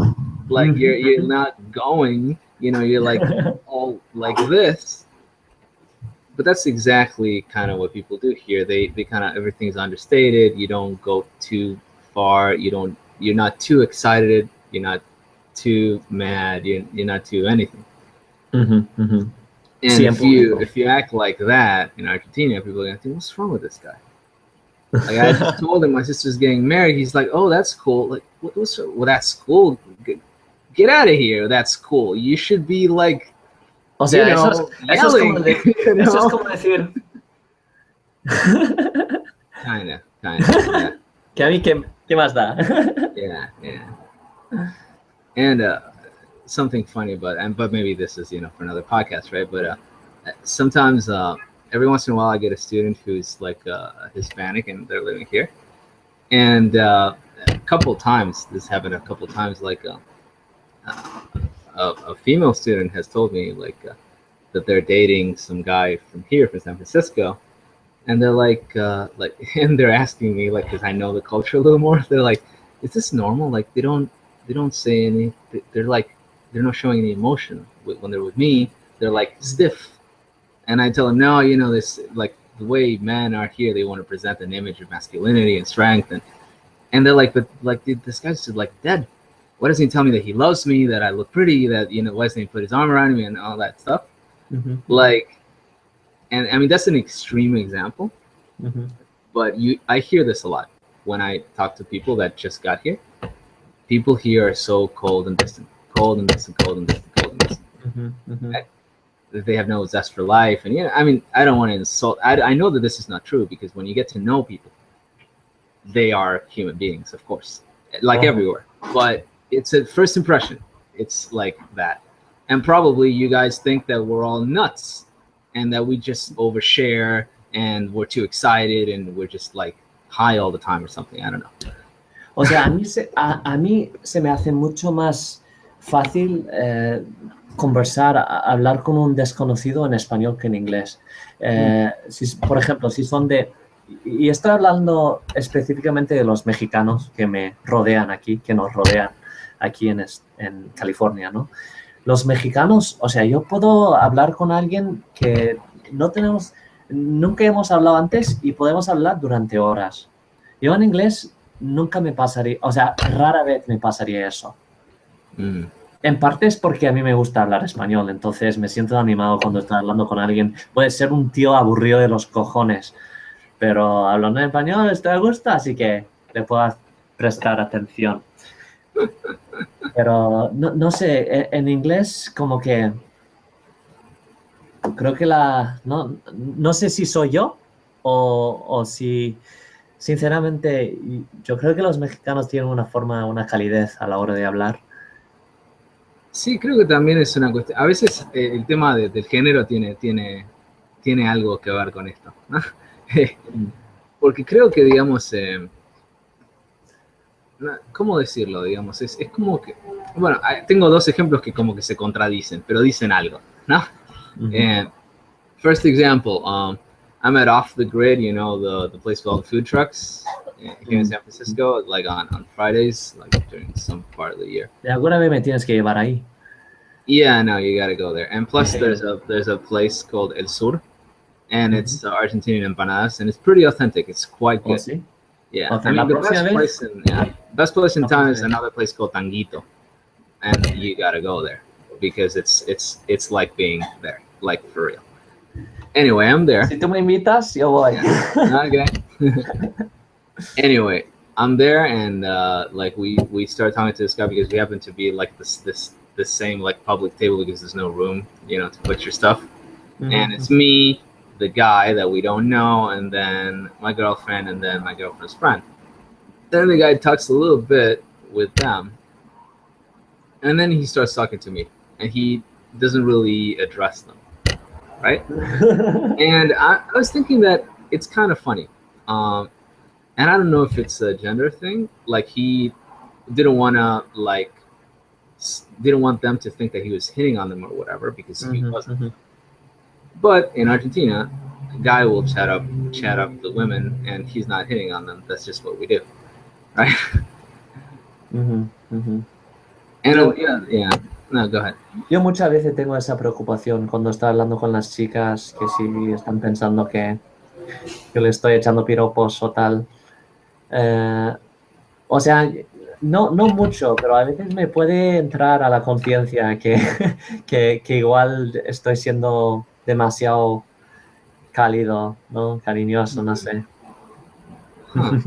Like you're not going, you know, you're like all like this. But that's exactly kind of what people do here. They kind of, everything's understated. You don't go too far. You're not too excited. You're not too mad. You're not too anything. And if you act like that in Argentina, people are gonna think, what's wrong with this guy? Like I just told him my sister's getting married. He's like, oh, that's cool. Like, well, that's cool. Get out of here. That's cool. You should be like, o sea, eso es como decir. Kinda. Yeah. Que a mí, ¿qué más da? Yeah. And something funny but maybe this is, you know, for another podcast, right? But sometimes every once in a while I get a student who's like Hispanic and they're living here, and a couple times this happened like a female student has told me like that they're dating some guy from here, from San Francisco, and they're like and they're asking me, like, because I know the culture a little more, they're like, is this normal? Like they don't say any, they're not showing any emotion when they're with me. They're like stiff. And I tell them, no, you know, this, like the way men are here, they want to present an image of masculinity and strength, and they're like, but like this guy's just like dead. Why doesn't he tell me that he loves me, that I look pretty, that, you know, why doesn't he put his arm around me and all that stuff? Like, and I mean, that's an extreme example, but I hear this a lot when I talk to people that just got here. People here are so cold and distant. Right? They have no zest for life. And, you know, I mean, I don't want to insult. I know that this is not true, because when you get to know people, they are human beings, of course, like everywhere. But it's a first impression. It's like that. And probably you guys think that we're all nuts and that we just overshare and we're too excited and we're just like high all the time or something. I don't know. O sea, a mí se me hace mucho más fácil conversar, hablar con un desconocido en español que en inglés. Por ejemplo, si son y estoy hablando específicamente de los mexicanos que me rodean aquí, que nos rodean aquí en California, ¿no? Los mexicanos, o sea, yo puedo hablar con alguien que nunca hemos hablado antes y podemos hablar durante horas. Yo en inglés nunca me pasaría, o sea, rara vez me pasaría eso. En parte es porque a mí me gusta hablar español, entonces me siento animado cuando estoy hablando con alguien. Puede ser un tío aburrido de los cojones, pero hablando en español estoy a gusto, así que le puedo prestar atención. Pero no sé, en inglés como que creo que no sé si soy yo o si, sinceramente, yo creo que los mexicanos tienen una calidez a la hora de hablar. Sí, creo que también es una cuestión. A veces el tema del género tiene algo que ver con esto, ¿no? Porque creo que, digamos, ¿cómo decirlo? Digamos, es como que, bueno, tengo dos ejemplos que como que se contradicen, pero dicen algo, ¿no? First example, I'm at Off the Grid, you know, the place with all the food trucks here in San Francisco, like on Fridays, like during some part of the year. Alguna vez me tienes que llevar ahí. Yeah, no, you gotta go there. And plus, there's a place called El Sur, and it's Argentinian empanadas, and it's pretty authentic. It's quite good. Oh, ¿sí? Yeah, I mean, the best place in town is another place called Tanguito, and you gotta go there because it's like being there, like for real. Anyway, I'm there. Si tú me invitas, yo voy. Yeah. Okay. Anyway, I'm there, and like we start talking to this guy because we happen to be like this the same like public table because there's no room, to put your stuff. Mhm. And it's me, the guy that we don't know, and then my girlfriend, and then my girlfriend's friend. Then the guy talks a little bit with them, and then he starts talking to me, and he doesn't really address them, right? And I was thinking that it's kind of funny. And I don't know if it's a gender thing. Like he didn't want them to think that he was hitting on them or whatever, because he wasn't. Mhm. But in Argentina, a guy will chat up the women, and he's not hitting on them. That's just what we do, right? Mhm. Mhm. And yeah. No, go ahead. Yo muchas veces tengo esa preocupación cuando estoy hablando con las chicas, que si están pensando que yo le estoy echando piropos o tal. O sea, no mucho, pero a veces me puede entrar a la conciencia que igual estoy siendo demasiado cálido, ¿no? Cariñoso, no sé. Huh.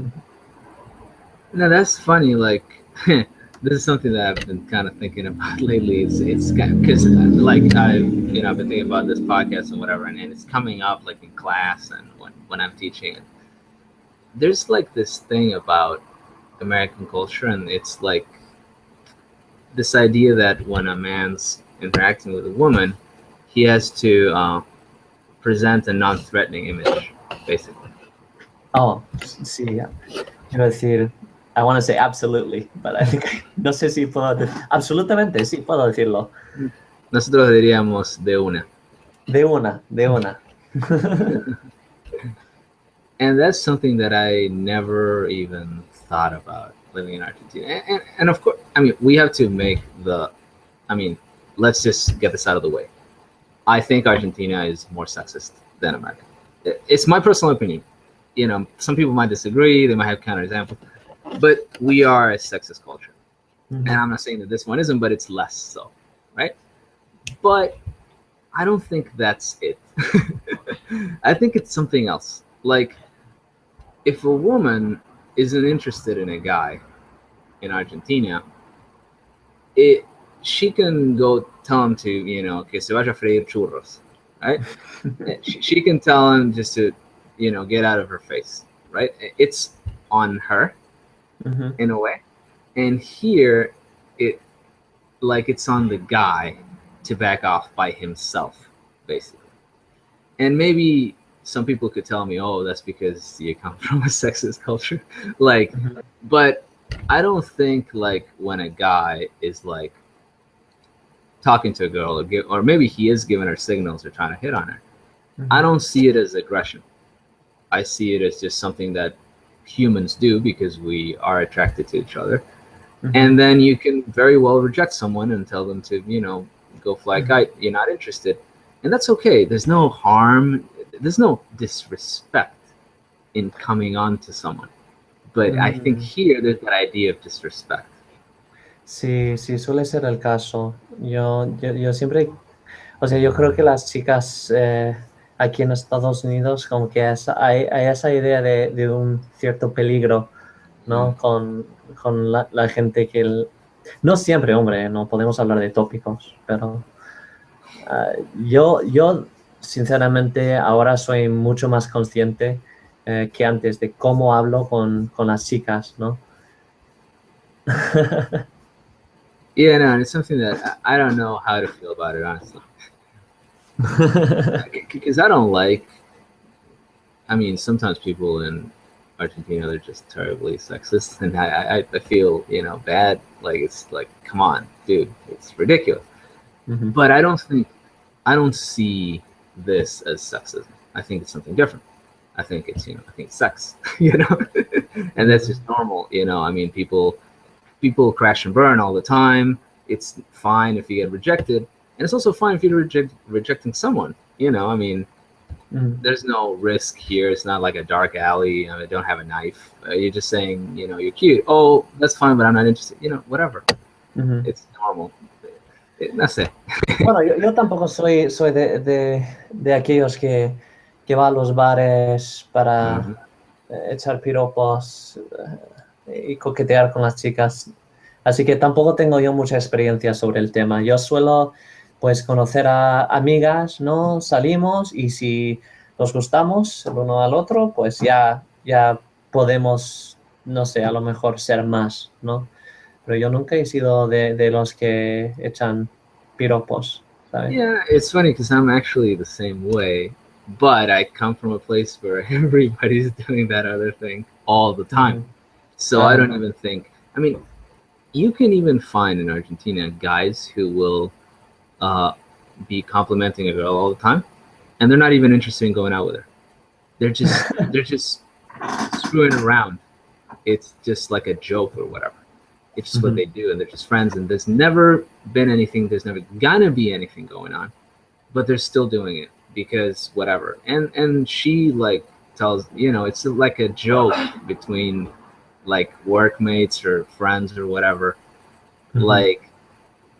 No, that's funny. Like, this is something that I've been kind of thinking about lately. It's because like I've been thinking about this podcast and whatever, and it's coming up like in class and when I'm teaching. There's like this thing about American culture, and it's like this idea that when a man's interacting with a woman, he has to present a non-threatening image, basically. Oh, sí, quiero decir, I want to say absolutely, but I think, no sé si puedo, absolutamente, sí, puedo decirlo. Nosotros diríamos de una. De una. And that's something that I never even thought about living in Argentina. And of course, I mean, we have to make let's just get this out of the way. I think Argentina is more sexist than America. It's my personal opinion. Some people might disagree. They might have counterexamples. But we are a sexist culture. Mhm. And I'm not saying that this one isn't, but it's less so, right? But I don't think that's it. I think it's something else. Like, if a woman isn't interested in a guy in Argentina, she can go tell him to, que se vaya a freír churros, right? she can tell him just to, get out of her face, right? It's on her Mhm. in a way. And here, it's on the guy to back off by himself, basically. And maybe some people could tell me, oh, that's because you come from a sexist culture. But I don't think like when a guy is like talking to a girl or maybe he is giving her signals or trying to hit on her, I don't see it as aggression. I see it as just something that humans do because we are attracted to each other. And then you can very well reject someone and tell them to, go fly a kite. You're not interested. And that's okay. There's no harm. There's no disrespect in coming on to someone. But I think here there's that idea of disrespect. Sí, suele ser el caso. Yo siempre, o sea, yo creo que las chicas aquí en Estados Unidos como que hay esa idea de un cierto peligro, ¿no? Con la gente que... No siempre, hombre, no podemos hablar de tópicos, pero yo sinceramente ahora soy mucho más consciente que antes de cómo hablo con las chicas, ¿no? Yeah, no, it's something that I don't know how to feel about it, honestly. Because I don't like, sometimes people in Argentina, they're just terribly sexist. And I feel, bad. Like, it's like, come on, dude, it's ridiculous. But I don't see this as sexism. I think it's something different. I think it's, I think it's sex, and that's just normal. People crash and burn all the time. It's fine if you get rejected. And it's also fine if you're rejecting someone, there's no risk here. It's not like a dark alley. I don't have a knife. You're just saying, you're cute. Oh, that's fine, but I'm not interested. Whatever. It's normal. No sé. Bueno, yo tampoco soy de aquellos que va a los bares para echar piropos y coquetear con las chicas. Así que tampoco tengo yo mucha experiencia sobre el tema. Yo suelo, pues, conocer a amigas, ¿no? Salimos y si nos gustamos el uno al otro, pues ya podemos, no sé, a lo mejor ser más, ¿no? Pero yo nunca he sido de los que echan piropos, ¿sabes? Yeah, it's funny because I'm actually the same way, but I come from a place where everybody's doing that other thing all the time. Ujú. So I Ajá. don't even think, I mean, you can even find in Argentina guys who will be complimenting a girl all the time, and they're not even interested in going out with her. They're just screwing around. It's just like a joke or whatever. It's just what Mhm. they do, and they're just friends. And there's never been anything. There's never gonna be anything going on, but they're still doing it because whatever. And she like tells it's like a joke between like workmates or friends or whatever. Mhm. Like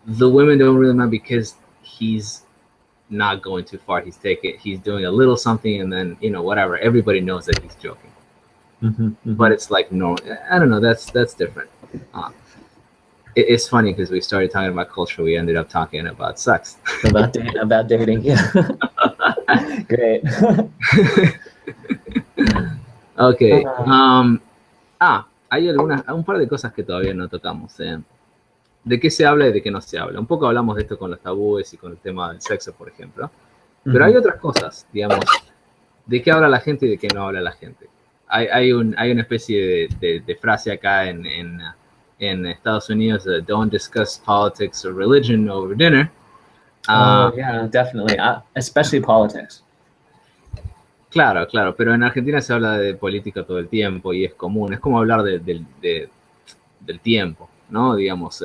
the women don't really mind because he's not going too far. He's doing a little something, and then whatever. Everybody knows that he's joking, Mhm. Mhm. but it's like no, I don't know. That's different. Uh, it's funny because we started talking about culture. We ended up talking about sex. About dating, yeah. Great. Okay. Ah, Hay un par de cosas que todavía no tocamos. ¿De qué se habla y de qué no se habla? Un poco hablamos de esto con los tabúes y con el tema del sexo, por ejemplo. Pero hay ujú. otras cosas, digamos, de qué habla la gente y de qué no habla la gente. Hay una especie de frase acá en Estados Unidos, don't discuss politics or religion over dinner. Oh, yeah, definitely. Especially politics. Claro, claro, pero en Argentina se habla de política todo el tiempo y es común, es como hablar del tiempo, ¿no? Digamos,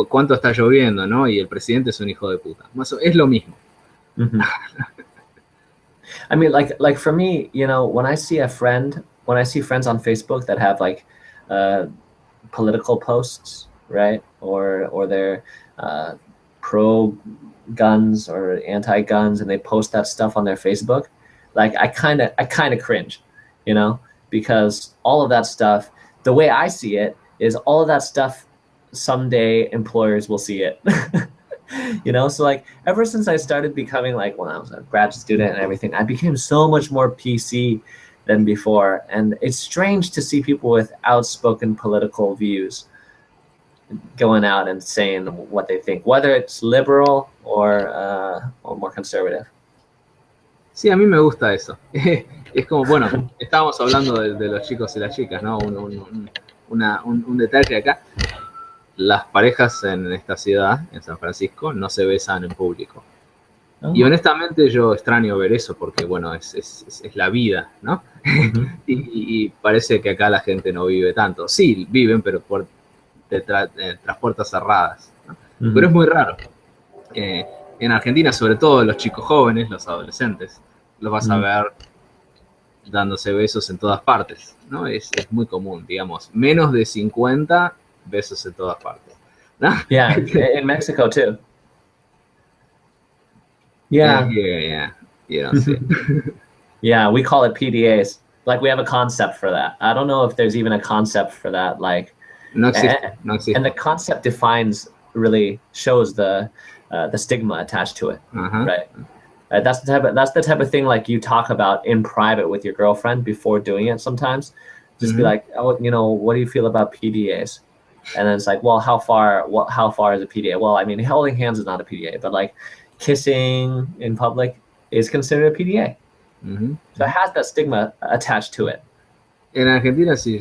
cuánto está lloviendo, ¿no? Y el presidente es un hijo de puta. Es lo mismo. Mhm. I mean, like for me, when I see friends on Facebook that have like uh, political posts, right, or they're uh, pro guns or anti guns, and they post that stuff on their Facebook, like I kind of cringe, because all of that stuff, the way I see it, is all of that stuff. Someday employers will see it. So like ever since I started becoming, like, when I was a grad student and everything, I became so much more PC than before, and it's strange to see people with outspoken political views going out and saying what they think, whether it's liberal or more conservative. Sí, a mí me gusta eso. Es como, bueno, estábamos hablando de los chicos y las chicas, ¿no? Un detalle acá. Las parejas en esta ciudad, en San Francisco, no se besan en público. Oh. Y honestamente yo extraño ver eso porque, bueno, es la vida, ¿no? Mhm. Y parece que acá la gente no vive tanto. Sí, viven, pero tras puertas cerradas, ¿no? Mhm. Pero es muy raro. En Argentina, sobre todo los chicos jóvenes, los adolescentes, los vas a ver dándose besos en todas partes, ¿no? Es muy común, digamos. Menos de 50 besos en todas partes, ¿no? Yeah, in Mexico too. Yeah. Yeah, you don't see it. Yeah, we call it PDAs. Like, we have a concept for that. I don't know if there's even a concept for that. Like, No existe, no existe. and the concept really shows the stigma attached to it, right? That's the type of thing, like, you talk about in private with your girlfriend before doing it. Sometimes, just be like, oh, what do you feel about PDAs? And then it's like, well, how far is a PDA? Well, I mean, holding hands is not a PDA, but like kissing in public is considered a PDA. So it has that stigma attached to it. En Argentina, si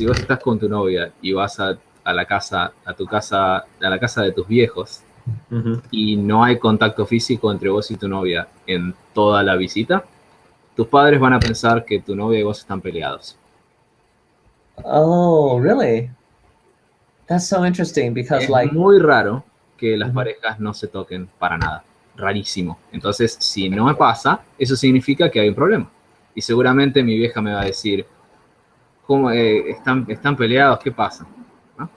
vos estás con tu novia y vas a la casa de tus viejos, y no hay contacto físico entre vos y tu novia en toda la visita, tus padres van a pensar que tu novia y vos están peleados. Oh, really? That's so interesting because, es like, muy raro que las parejas no se toquen para nada. Rarísimo. Entonces, si no me pasa, eso significa que hay un problema. Y seguramente mi vieja me va a decir, ¿cómo están peleados? ¿Qué pasa? ¿No?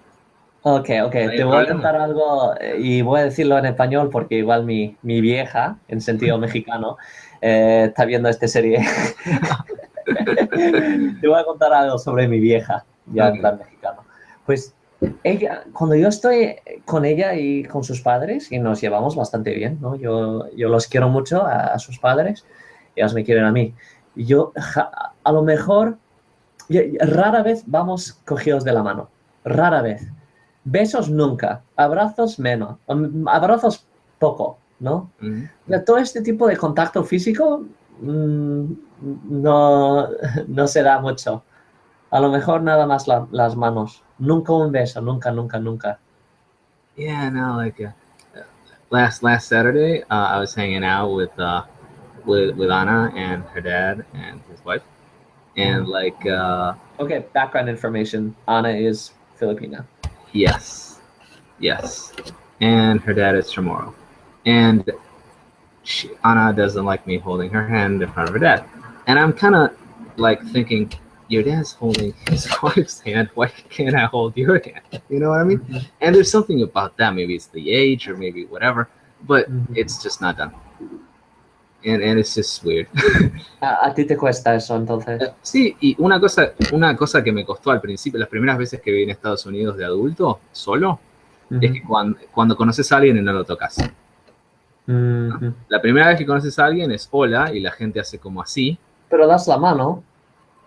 Ok, te voy a contar algo y voy a decirlo en español porque igual mi vieja, en sentido mexicano, está viendo esta serie. Te voy a contar algo sobre mi vieja, ya en plan mexicano. Pues Cuando yo estoy con ella y con sus padres, y nos llevamos bastante bien, ¿no? Yo los quiero mucho a sus padres, ellos me quieren a mí. A lo mejor, rara vez vamos cogidos de la mano, rara vez. Besos nunca, abrazos menos, abrazos poco, ¿no? Todo este tipo de contacto físico no, no se da mucho. A lo mejor nada más las manos. Nunca un beso, nunca, nunca, nunca. Yeah, no, like last Saturday, I was hanging out with Anna and her dad and his wife, and like Okay, background information. Ana is Filipina. yes, and her dad is Chamorro, and Anna doesn't like me holding her hand in front of her dad, and I'm kind of like thinking, your dad's holding his wife's hand, why can't I hold your hand? You know what I mean? Mm-hmm. And there's something about that, maybe it's the age or maybe whatever, but it's just not done. And it's just weird. ¿A ti te cuesta eso entonces? Sí, y una cosa que me costó al principio, las primeras veces que viví en Estados Unidos de adulto, solo, es que cuando conoces a alguien y no lo tocas. ¿No? La primera vez que conoces a alguien es hola y la gente hace como así. Pero das la mano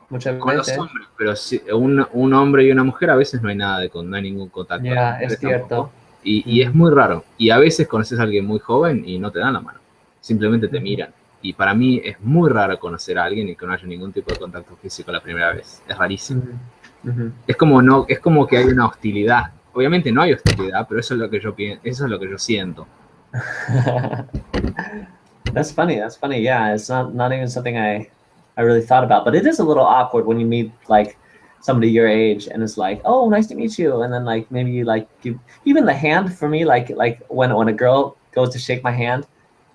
muchas con veces. Los hombres, pero si un hombre y una mujer a veces no hay no hay ningún contacto. Ya, es cierto. Y es muy raro. Y a veces conoces a alguien muy joven y no te dan la mano. Simplemente te miran. Y para mí es muy raro conocer a alguien y que no haya ningún tipo de contacto físico la primera vez. Es rarísimo. Es como que hay una hostilidad. Obviamente no hay hostilidad, pero eso es lo que yo pienso, eso es lo que yo siento. That's funny. Yeah, it's not even something I really thought about, but it is a little awkward when you meet like somebody your age and it's like, oh, nice to meet you, and then like maybe you like give even the hand. For me, like when a girl goes to shake my hand,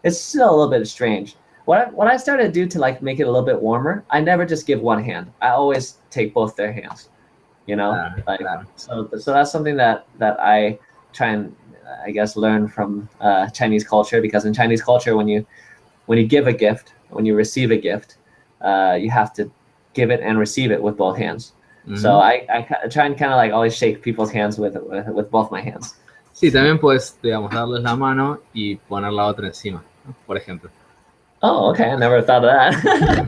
it's still a little bit strange. What I started to do to like make it a little bit warmer, I never just give one hand. I always take both their hands. You know, so that's something that I try and I guess learn from Chinese culture, because in Chinese culture, when you give a gift, when you receive a gift, you have to give it and receive it with both hands. So I try and kind of like always shake people's hands with both my hands. Sí, también puedes, digamos, darles la mano y poner la otra encima, ¿no? Por ejemplo. Oh, okay. I never thought of that.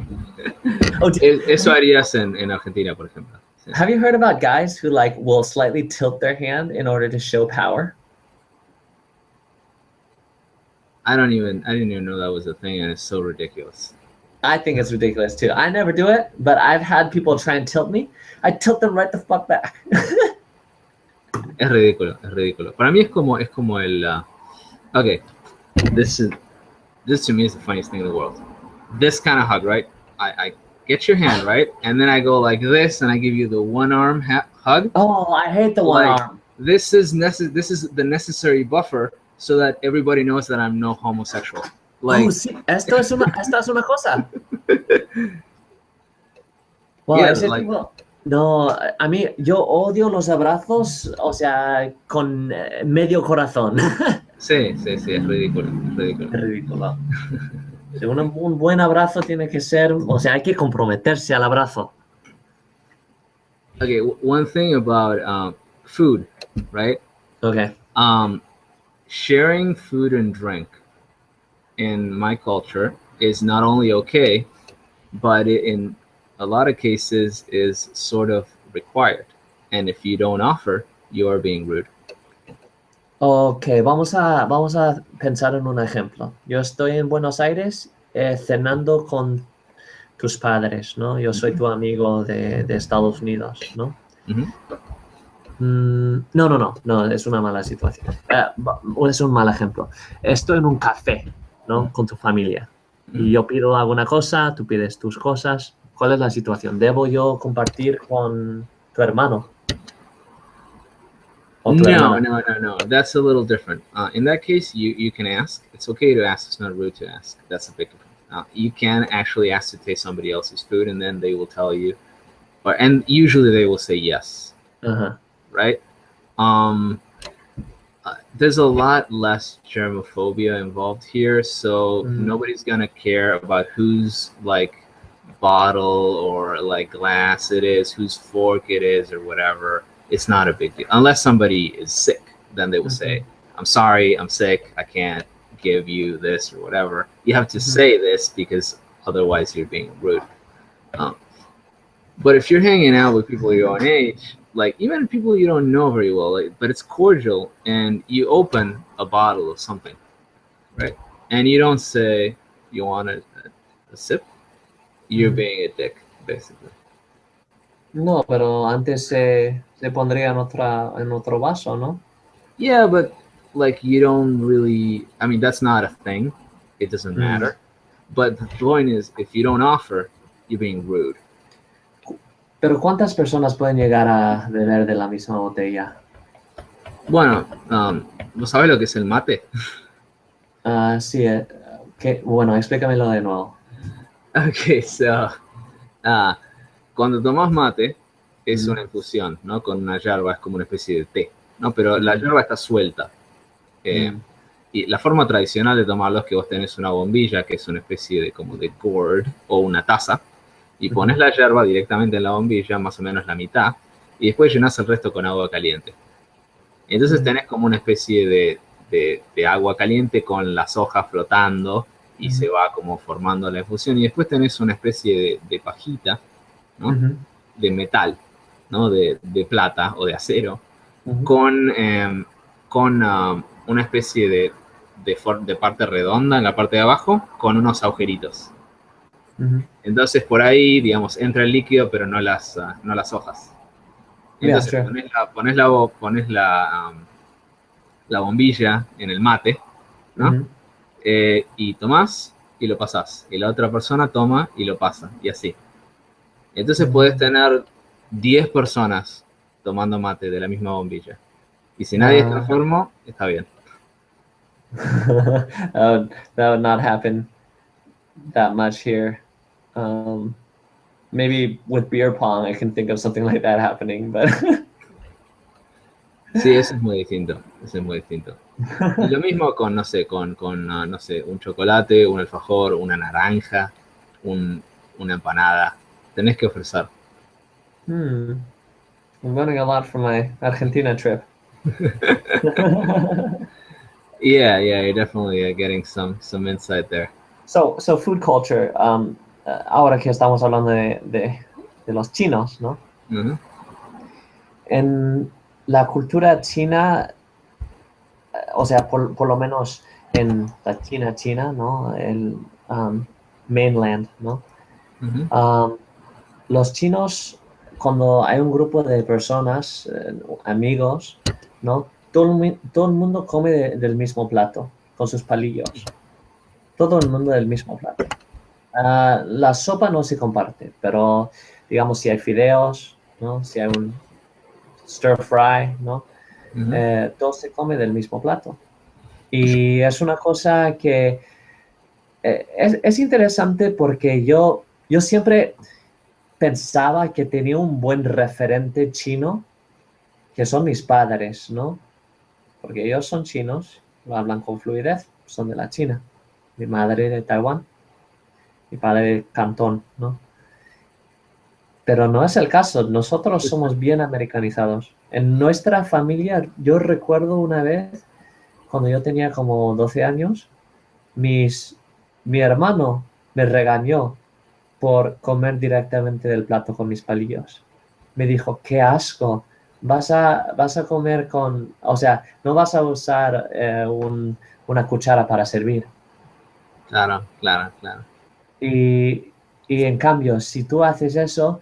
Eso harías en Argentina, por ejemplo. Sí. Have you heard about guys who like will slightly tilt their hand in order to show power? I didn't even know that was a thing, and it's so ridiculous. I think it's ridiculous too. I never do it, but I've had people try and tilt me. I tilt them right the fuck back. Es ridículo. Para mí es como el okay, this to me is the funniest thing in the world. This kind of hug, right? I get your hand, right? And then I go like this and I give you the one arm hug. Oh, I hate the one arm. This is the necessary buffer so that everybody knows that I'm no homosexual. Like, sí. Esto es una cosa. Well, yeah, like, no, a mí yo odio los abrazos, o sea, con medio corazón. Sí, es ridículo. Es ridículo. Un buen abrazo tiene que ser, o sea, hay que comprometerse al abrazo. Okay, one thing about food, right? Okay. Sharing food and drink in my culture is not only okay, but in a lot of cases is sort of required. And if you don't offer, you are being rude. Okay, vamos a pensar en un ejemplo. Yo estoy en Buenos Aires cenando con tus padres, ¿no? Yo soy tu amigo de Estados Unidos, ¿no? No, es una mala situación. Es un mal ejemplo. Estoy en un café, ¿no? Con tu familia. Y yo pido alguna cosa, tú pides tus cosas. ¿Cuál es la situación? ¿Debo yo compartir con tu hermano? No. That's a little different. In that case, you can ask. It's okay to ask. It's not rude to ask. That's a big difference. You can actually ask to taste somebody else's food, and then they will tell you, and usually they will say yes. Right? There's a lot less germophobia involved here, so nobody's gonna care about whose like bottle or like glass it is, whose fork it is, or whatever. it's not a big deal. Unless somebody is sick, then they will say, I'm sorry, I'm sick, I can't give you this or whatever. You have to say this because otherwise you're being rude. But if you're hanging out with people your own age, like even people you don't know very well, like, but it's cordial, and you open a bottle of something, right? And you don't say, you want a sip? You're being a dick, basically. No, pero antes se pondría en otro vaso, ¿no? Yeah, but like you don't really, I mean, that's not a thing. It doesn't matter. But the point is, if you don't offer, you're being rude. Pero ¿cuántas personas pueden llegar a beber de la misma botella? Bueno, ¿no sabes lo que es el mate? Sí, bueno, explícamelo de nuevo. Okay, so, cuando tomas mate, es una infusión, ¿no? Con una yerba, es como una especie de té, ¿no? Pero la yerba está suelta. Y la forma tradicional de tomarlo es que vos tenés una bombilla, que es una especie de como de gourd o una taza, y pones la yerba directamente en la bombilla, más o menos la mitad, y después llenás el resto con agua caliente. Y entonces tenés como una especie de agua caliente con las hojas flotando, y se va como formando la infusión, y después tenés una especie de pajita, ¿no? De metal, ¿no? De plata o de acero, con una especie de parte redonda en la parte de abajo, con unos agujeritos. Entonces por ahí, digamos, entra el líquido, pero no las hojas. Entonces pones la bombilla en el mate, ¿no? Y tomás y lo pasás. Y la otra persona toma y lo pasa. Y así. Entonces puedes tener 10 personas tomando mate de la misma bombilla. Y si nadie está enfermo, está bien. That would not happen that much here. Maybe with beer pong, I can think of something like that happening, but sí, eso es muy distinto. Eso es muy distinto. Y lo mismo con, no sé, no sé, un chocolate, un alfajor, una naranja, una empanada. Tenés que ofrecer. I'm learning a lot from my Argentina trip. Yeah, you're definitely getting some insight there. So food culture. Ahora que estamos hablando de los chinos, ¿no? En la cultura china, o sea, por lo menos en la China, ¿no? El mainland, ¿no? Los chinos, cuando hay un grupo de personas, amigos, ¿no? Todo el mundo come del mismo plato, con sus palillos. Todo el mundo del mismo plato. La sopa no se comparte, pero digamos si hay fideos, ¿no? Si hay un stir fry, ¿no? Todo se come del mismo plato. Y es una cosa que es interesante porque yo siempre pensaba que tenía un buen referente chino, que son mis padres, ¿no? Porque ellos son chinos, lo hablan con fluidez, son de la China. Mi madre de Taiwán, mi padre de Cantón, ¿no? Pero no es el caso, nosotros somos bien americanizados. En nuestra familia, yo recuerdo una vez, cuando yo tenía como 12 años, mi hermano me regañó por comer directamente del plato con mis palillos. Me dijo, qué asco, vas a comer con, o sea, no vas a usar una cuchara para servir. Claro. Y en cambio, si tú haces eso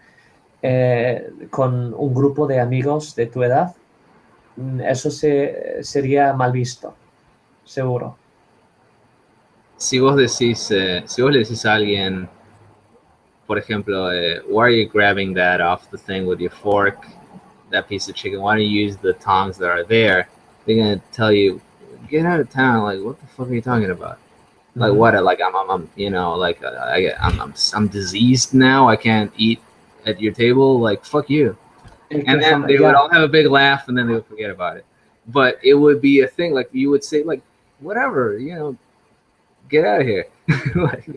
con un grupo de amigos de tu edad, eso sería mal visto, seguro. Si vos le decís a alguien, por ejemplo, why are you grabbing that off the thing with your fork, that piece of chicken? Why don't you use the tongs that are there? They're gonna tell you, get out of town. Like, what the fuck are you talking about? Like what? Like I'm you know, like I'm diseased now. I can't eat at your table. Like fuck you. And then they would all have a big laugh, and then they would forget about it. But it would be a thing. Like you would say, like whatever, you know, get out of here. Like,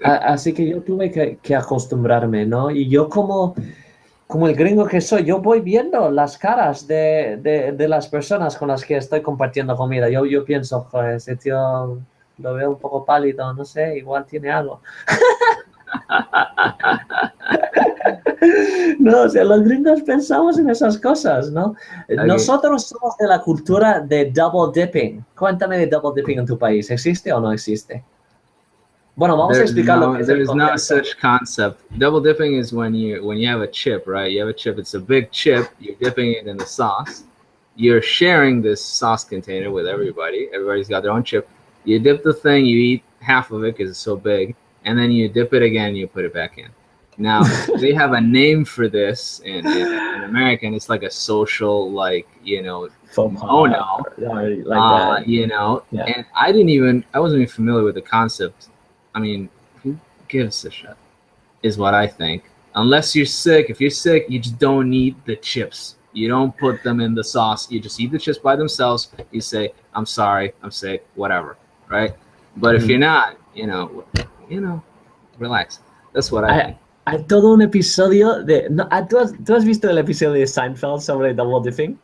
así que yo tuve que acostumbrarme, ¿no? Y yo como como el gringo que soy, yo voy viendo las caras de las personas con las que estoy compartiendo comida. Yo pienso, joder, ese tío lo veo un poco pálido, no sé, igual tiene algo. No, o sea, los gringos pensamos en esas cosas, ¿no? Okay. Nosotros somos de la cultura de double dipping. Cuéntame de double dipping en tu país. ¿Existe o no existe? Bueno, vamos a explicar lo que es el There's no concepto. such concept. Double dipping is when you have a chip, right? You have a chip, it's a big chip, you're dipping it in the sauce. You're sharing this sauce container with everybody. Everybody's got their own chip. You dip the thing, you eat half of it because it's so big, and then you dip it again, you put it back in. Now they have a name for this in America, and it's like a social, like, you know, Faux oh pas, no, like that. you know, Yeah. and I wasn't even familiar with the concept. I mean, who gives a shit? Is what I think. Unless you're sick, if you're sick, you just don't eat the chips. You don't put them in the sauce. You just eat the chips by themselves. You say, "I'm sorry, I'm sick, whatever," right? But if you're not, relax. That's what I think. Hay todo un episodio de... No, ¿tú has visto el episodio de Seinfeld sobre double dipping?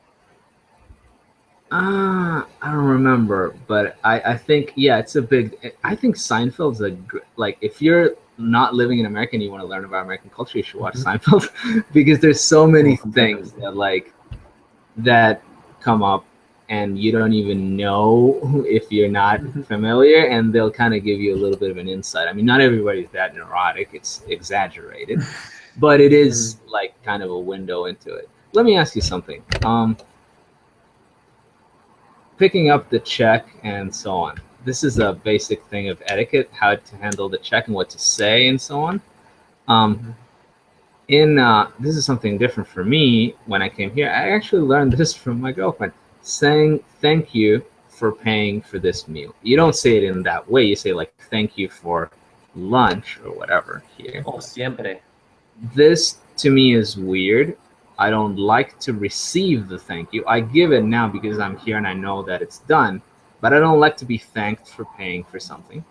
I don't remember, but I think, yeah, it's a big. I think Seinfeld's like, if you're not living in America and you want to learn about American culture, you should watch Seinfeld because there's so many things that come up and you don't even know if you're not familiar, and they'll kind of give you a little bit of an insight. I mean, not everybody's that neurotic; it's exaggerated, but it is like kind of a window into it. Let me ask you something. Picking up the check and so on. This is a basic thing of etiquette, how to handle the check and what to say and so on. This is something different for me when I came here. I actually learned this from my girlfriend, saying thank you for paying for this meal. You don't say it in that way. You say like thank you for lunch or whatever here. Oh, siempre. This to me is weird. I don't like to receive the thank you. I give it now because I'm here and I know that it's done, but I don't like to be thanked for paying for something.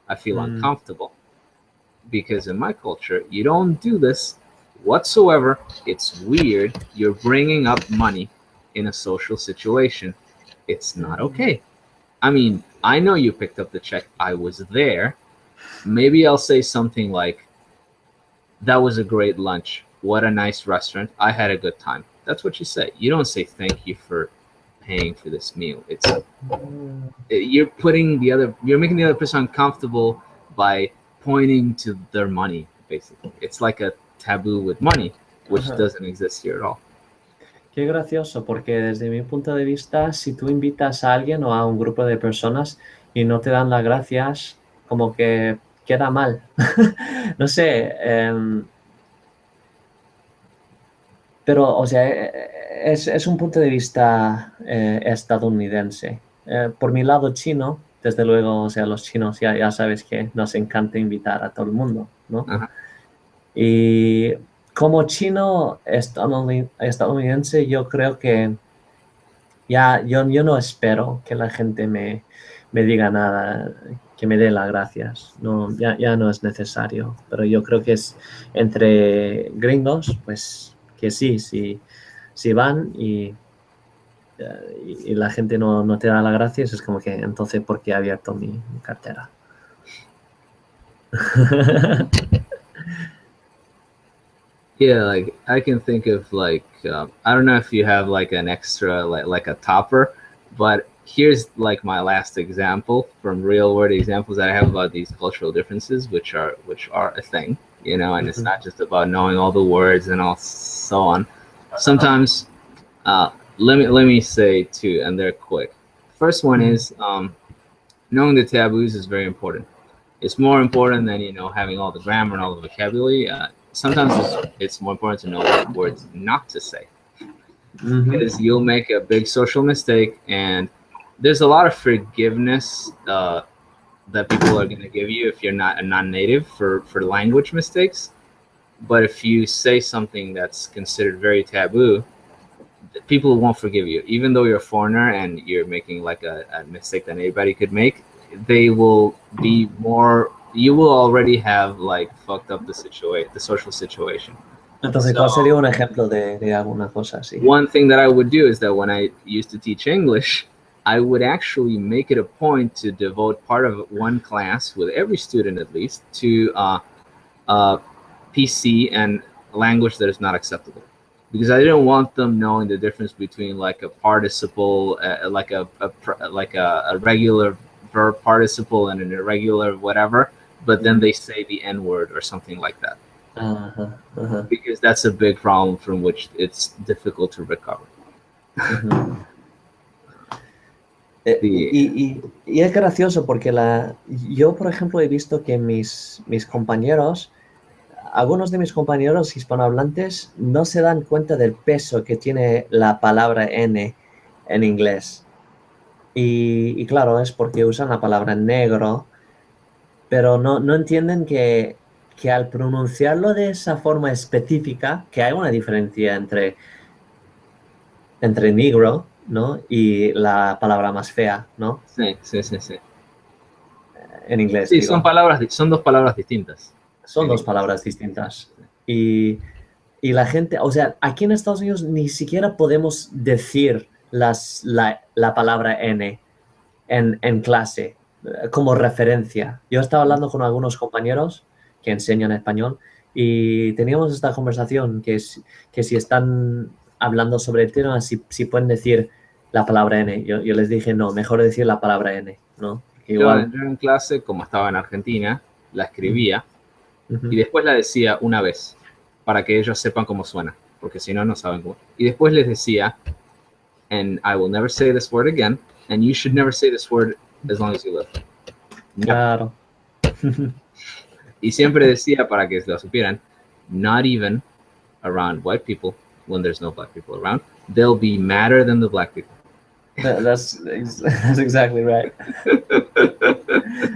I feel uncomfortable because in my culture, you don't do this whatsoever. It's weird. You're bringing up money in a social situation. It's not okay. I mean, I know you picked up the check. I was there. Maybe I'll say something like, that was a great lunch. What a nice restaurant. I had a good time. That's what you say. You don't say thank you for paying for this meal. You're making the other person uncomfortable by pointing to their money, basically. It's like a taboo with money, which doesn't exist here at all. Qué gracioso, porque desde mi punto de vista, si tú invitas a alguien o a un grupo de personas y no te dan las gracias, como que queda mal. No sé, pero, o sea, es un punto de vista estadounidense. Por mi lado chino, desde luego, o sea, los chinos ya sabes que nos encanta invitar a todo el mundo, ¿no? Y como chino estadounidense, yo creo que yo no espero que la gente me diga nada, que me dé las gracias. No, ya no es necesario. Pero yo creo que es entre gringos, pues que sí, si van y la gente no te da las gracias, es como que entonces, ¿por qué he abierto mi cartera? Yeah, like I can think of like I don't know if you have like an extra like a topper, but here's like my last example from real world examples that I have about these cultural differences, which are a thing, and it's not just about knowing all the words and all so on. Sometimes, let me say two, and they're quick. First one is knowing the taboos is very important. It's more important than having all the grammar and all the vocabulary. Sometimes it's more important to know what words not to say, because you'll make a big social mistake, and there's a lot of forgiveness that people are going to give you if you're not a non-native for language mistakes. But if you say something that's considered very taboo, people won't forgive you. Even though you're a foreigner and you're making like a mistake that anybody could make, they will be more... You will already have like fucked up the social situation. Entonces, ¿cuál sería un ejemplo de alguna cosa así? One thing that I would do is that when I used to teach English, I would actually make it a point to devote part of one class with every student at least to PC and language that is not acceptable, because I didn't want them knowing the difference between like a participle, like a regular verb participle and an irregular whatever, but then they say the N word or something like that. Because that's a big problem from which it's difficult to recover. Y es gracioso porque yo, por ejemplo, he visto que mis compañeros, algunos de mis compañeros hispanohablantes no se dan cuenta del peso que tiene la palabra N en inglés. Y claro, es porque usan la palabra negro, pero no entienden que al pronunciarlo de esa forma específica, que hay una diferencia entre negro, ¿no? Y la palabra más fea, ¿no? Sí. En inglés. Sí, digo. son dos palabras distintas. Son dos palabras distintas. Y la gente, o sea, aquí en Estados Unidos ni siquiera podemos decir la palabra N en clase como referencia. Yo estaba hablando con algunos compañeros que enseñan español y teníamos esta conversación que si están hablando sobre el tema, si pueden decir la palabra N. Yo les dije, no, mejor decir la palabra N, ¿no? Igual. Yo en clase, como estaba en Argentina, la escribía y después la decía una vez para que ellos sepan cómo suena, porque si no, no saben cómo. Y después les decía, and I will never say this word again, and you should never say this word as long as you live. No. Claro. Y siempre decía, para que lo supieran, not even around white people, when there's no black people around, they'll be madder than the black people. That's exactly right.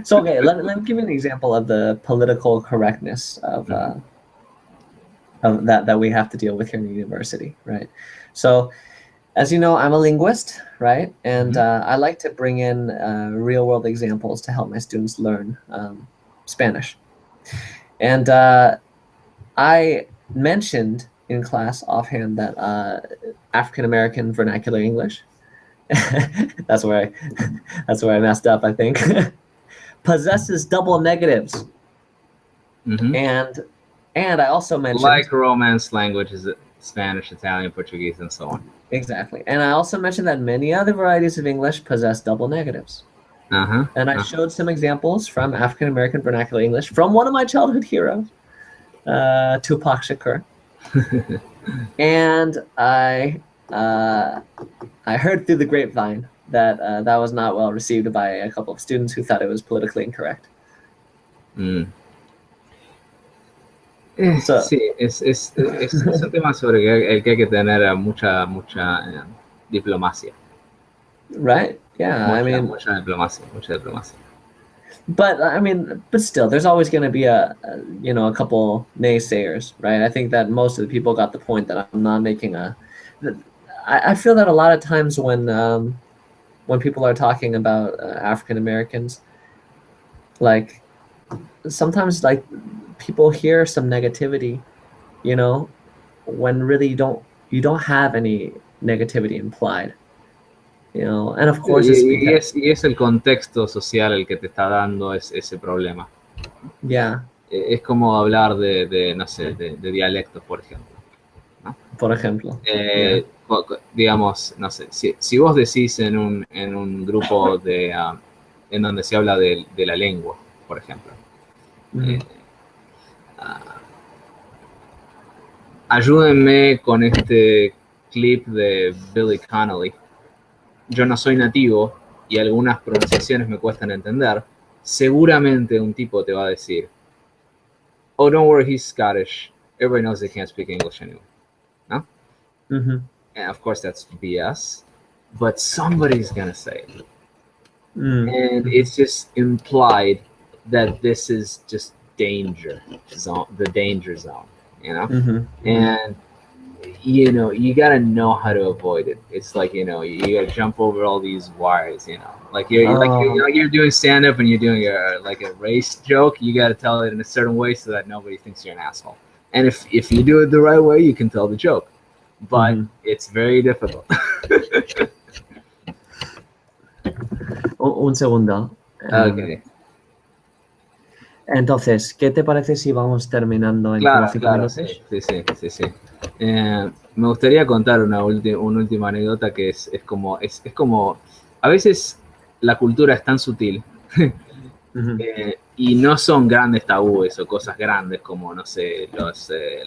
So, okay, let me give you an example of the political correctness of that we have to deal with here in the university, right? So, as you know, I'm a linguist, right? And I like to bring in real-world examples to help my students learn Spanish. And I mentioned in class offhand that African-American vernacular English, that's where I messed up, I think, possesses double negatives. And I also mentioned, like Romance languages, Spanish, Italian, Portuguese, and so on. Exactly. And I also mentioned that many other varieties of English possess double negatives. And I showed some examples from African-American vernacular English from one of my childhood heroes, Tupac Shakur. And I heard through the grapevine that that was not well received by a couple of students who thought it was politically incorrect. Sí, es un tema sobre el que hay que tener mucha diplomacia. Right? Yeah, mucha diplomacia. But still, there's always going to be a couple naysayers, right? I think that most of the people got the point that I'm not making I feel that a lot of times when people are talking about African Americans, like sometimes like people hear some negativity, when really you don't have any negativity implied. And of course y es el contexto social el que te está dando ese problema. Yeah. Es como hablar de no sé, de dialectos, por ejemplo, ¿no? Por ejemplo. Digamos, no sé, si vos decís en un grupo en donde se habla de la lengua, por ejemplo, ayúdenme con este clip de Billy Connolly. Yo no soy nativo y algunas pronunciaciones me cuestan entender. Seguramente un tipo te va a decir, oh, don't worry, he's Scottish. Everybody knows they can't speak English anyway. ¿No? And of course that's BS, but somebody's gonna say it. And it's just implied that this is just danger zone, the danger zone, and you gotta know how to avoid it. It's like, you gotta jump over all these wires, like you're doing stand-up and you're doing a race joke. You gotta tell it in a certain way so that nobody thinks you're an asshole. And if you do it the right way, you can tell the joke. But it's very difficult. Un segundo. Okay. Entonces, ¿qué te parece si vamos terminando en como 5 minutos? Sí. Me gustaría contar una última anécdota que es como, a veces la cultura es tan sutil y no son grandes tabúes o cosas grandes como, no sé,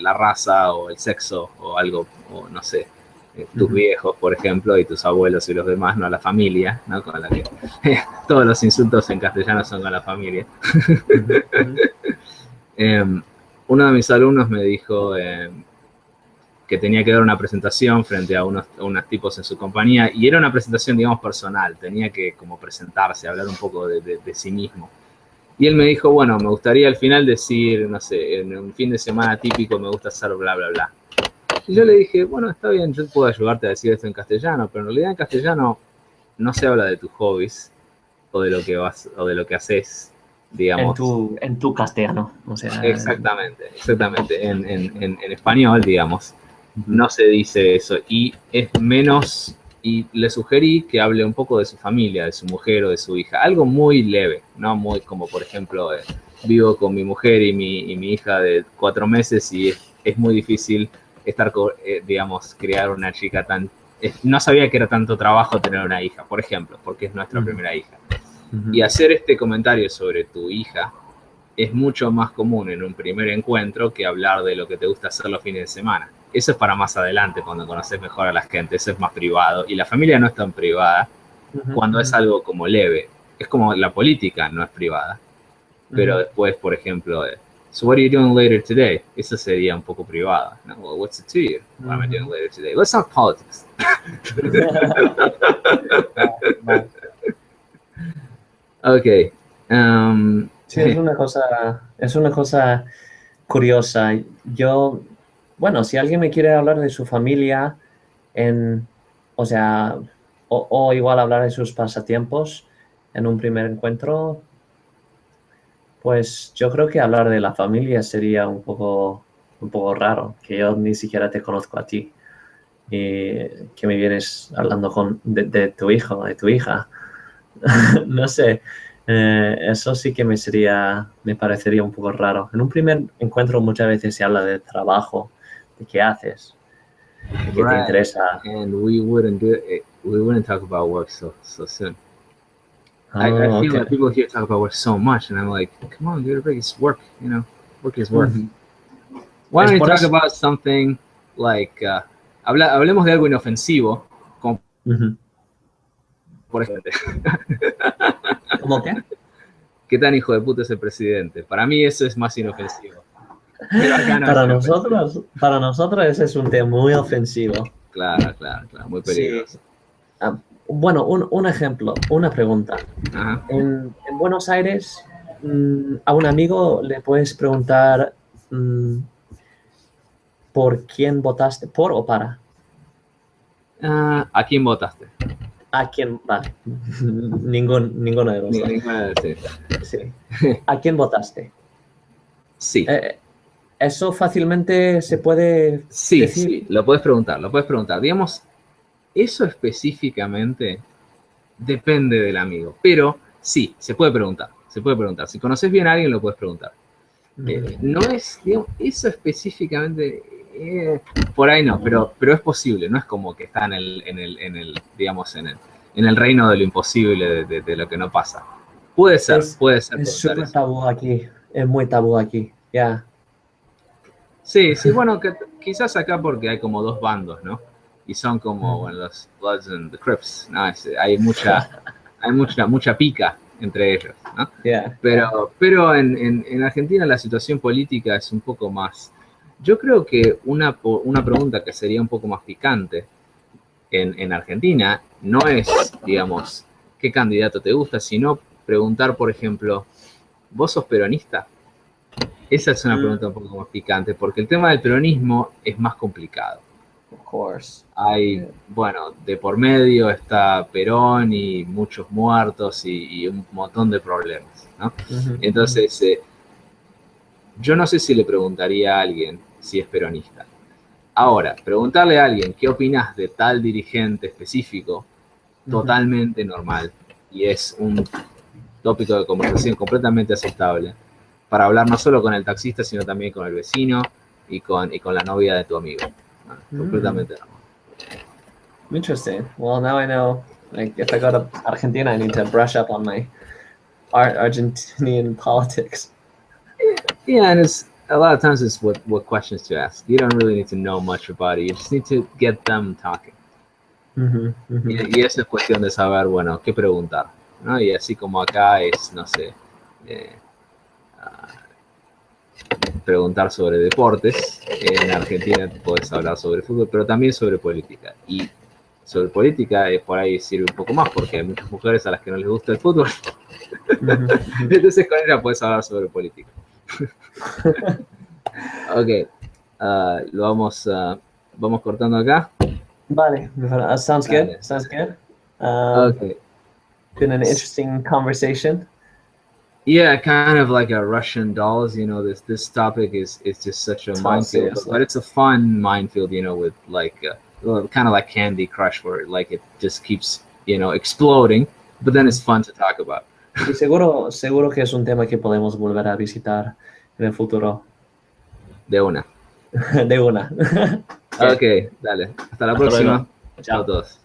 la raza o el sexo o algo, o no sé, tus viejos, por ejemplo, y tus abuelos y los demás, no la familia, ¿no? Con la que todos los insultos en castellano son con la familia. Uno de mis alumnos me dijo que tenía que dar una presentación frente a unos tipos en su compañía, y era una presentación, digamos, personal, tenía que como presentarse, hablar un poco de sí mismo. Y él me dijo, bueno, me gustaría al final decir, no sé, en un fin de semana típico me gusta hacer bla, bla, bla. Y yo le dije, bueno, está bien, yo puedo ayudarte a decir esto en castellano, pero en realidad en castellano no se habla de tus hobbies o de lo que haces, digamos. En tu castellano, o sea. Exactamente. En español, digamos, no se dice eso. Y es menos, y le sugerí que hable un poco de su familia, de su mujer o de su hija. Algo muy leve, ¿no? Muy como, por ejemplo, vivo con mi mujer y mi hija de 4 meses y es muy difícil digamos, criar una chica tan... no sabía que era tanto trabajo tener una hija, por ejemplo, porque es nuestra primera hija. Y hacer este comentario sobre tu hija es mucho más común en un primer encuentro que hablar de lo que te gusta hacer los fines de semana. Eso es para más adelante, cuando conoces mejor a la gente, eso es más privado. Y la familia no es tan privada cuando es algo como leve. Es como la política no es privada. Pero después, por ejemplo, so what are you doing later today? Eso sería un poco privado. No, well, what's it to you? What am I doing later today? Let's talk politics. Ok. Sí, es una cosa curiosa. Bueno, si alguien me quiere hablar de su familia, o sea, o igual hablar de sus pasatiempos en un primer encuentro, pues yo creo que hablar de la familia sería un poco raro, que yo ni siquiera te conozco a ti y que me vienes hablando de tu hijo, de tu hija. No sé, eso sí que me parecería un poco raro. En un primer encuentro muchas veces se habla de trabajo, de qué haces, de qué te interesa. And we wouldn't talk about work so soon. I feel like people here talk about work so much, and I'm like, come on, give it a break. It's work, you know. Work is work. Why don't we talk about something like hablemos de algo inofensivo, como por ejemplo. ¿Cómo qué? ¿Qué tan hijo de puta es el presidente? Para mí eso es más inofensivo. Pero acá no para nosotros ese es un tema muy ofensivo. Claro, muy peligroso. Sí. Bueno, un ejemplo, una pregunta. En Buenos Aires, a un amigo le puedes preguntar ¿por quién votaste? ¿Por o para? ¿A quién votaste? ¿A quién? Vale. Ninguno de los dos. Sí. ¿A quién votaste? Sí. Eso fácilmente se puede decir. Sí, lo puedes preguntar. Digamos, eso específicamente depende del amigo, pero sí, se puede preguntar. Si conoces bien a alguien, lo puedes preguntar. No es, digamos, eso específicamente, por ahí no, pero es posible, no es como que está en el reino de lo imposible, de lo que no pasa. Puede ser. Es súper tabú aquí, es muy tabú aquí, ya. Sí, bueno, quizás acá porque hay como dos bandos, ¿no? Y son como los Bloods and the Crips, ¿no? Hay mucha pica entre ellos, ¿no? Yeah. Pero en Argentina la situación política es un poco más... Yo creo que una pregunta que sería un poco más picante en Argentina no es, digamos, qué candidato te gusta, sino preguntar, por ejemplo, ¿vos sos peronista? Esa es una pregunta un poco más picante, porque el tema del peronismo es más complicado. Of course. Bueno, de por medio está Perón y muchos muertos y un montón de problemas, ¿no? Entonces, yo no sé si le preguntaría a alguien si es peronista. Ahora, preguntarle a alguien qué opinas de tal dirigente específico, totalmente normal. Y es un tópico de conversación completamente aceptable para hablar no solo con el taxista, sino también con el vecino y con la novia de tu amigo. Completamente normal. Interesting. Well, now I know, like, if I go to Argentina, I need to brush up on my Argentinian politics. Yeah, and it's a lot of times it's what questions to ask. You don't really need to know much about it. You just need to get them talking. Y eso es cuestión de saber, bueno, qué preguntar, ¿no? Y así como acá es, no sé, preguntar sobre deportes, en Argentina puedes hablar sobre fútbol, pero también sobre política. Y sobre política por ahí sirve un poco más, porque hay muchas mujeres a las que no les gusta el fútbol. Entonces con ella puedes hablar sobre política. Ok, vamos cortando acá. Vale, sounds good. Sounds good. Okay. Been an interesting conversation. Yeah, kind of like a Russian dolls. You know, this topic is just such a minefield, but it's a fun minefield. You know, with like kind of like Candy Crush, where like it just keeps exploding, but then it's fun to talk about. Y seguro que es un tema que podemos volver a visitar en el futuro. De una. De una. Ok, dale. Hasta la próxima. Chao a todos.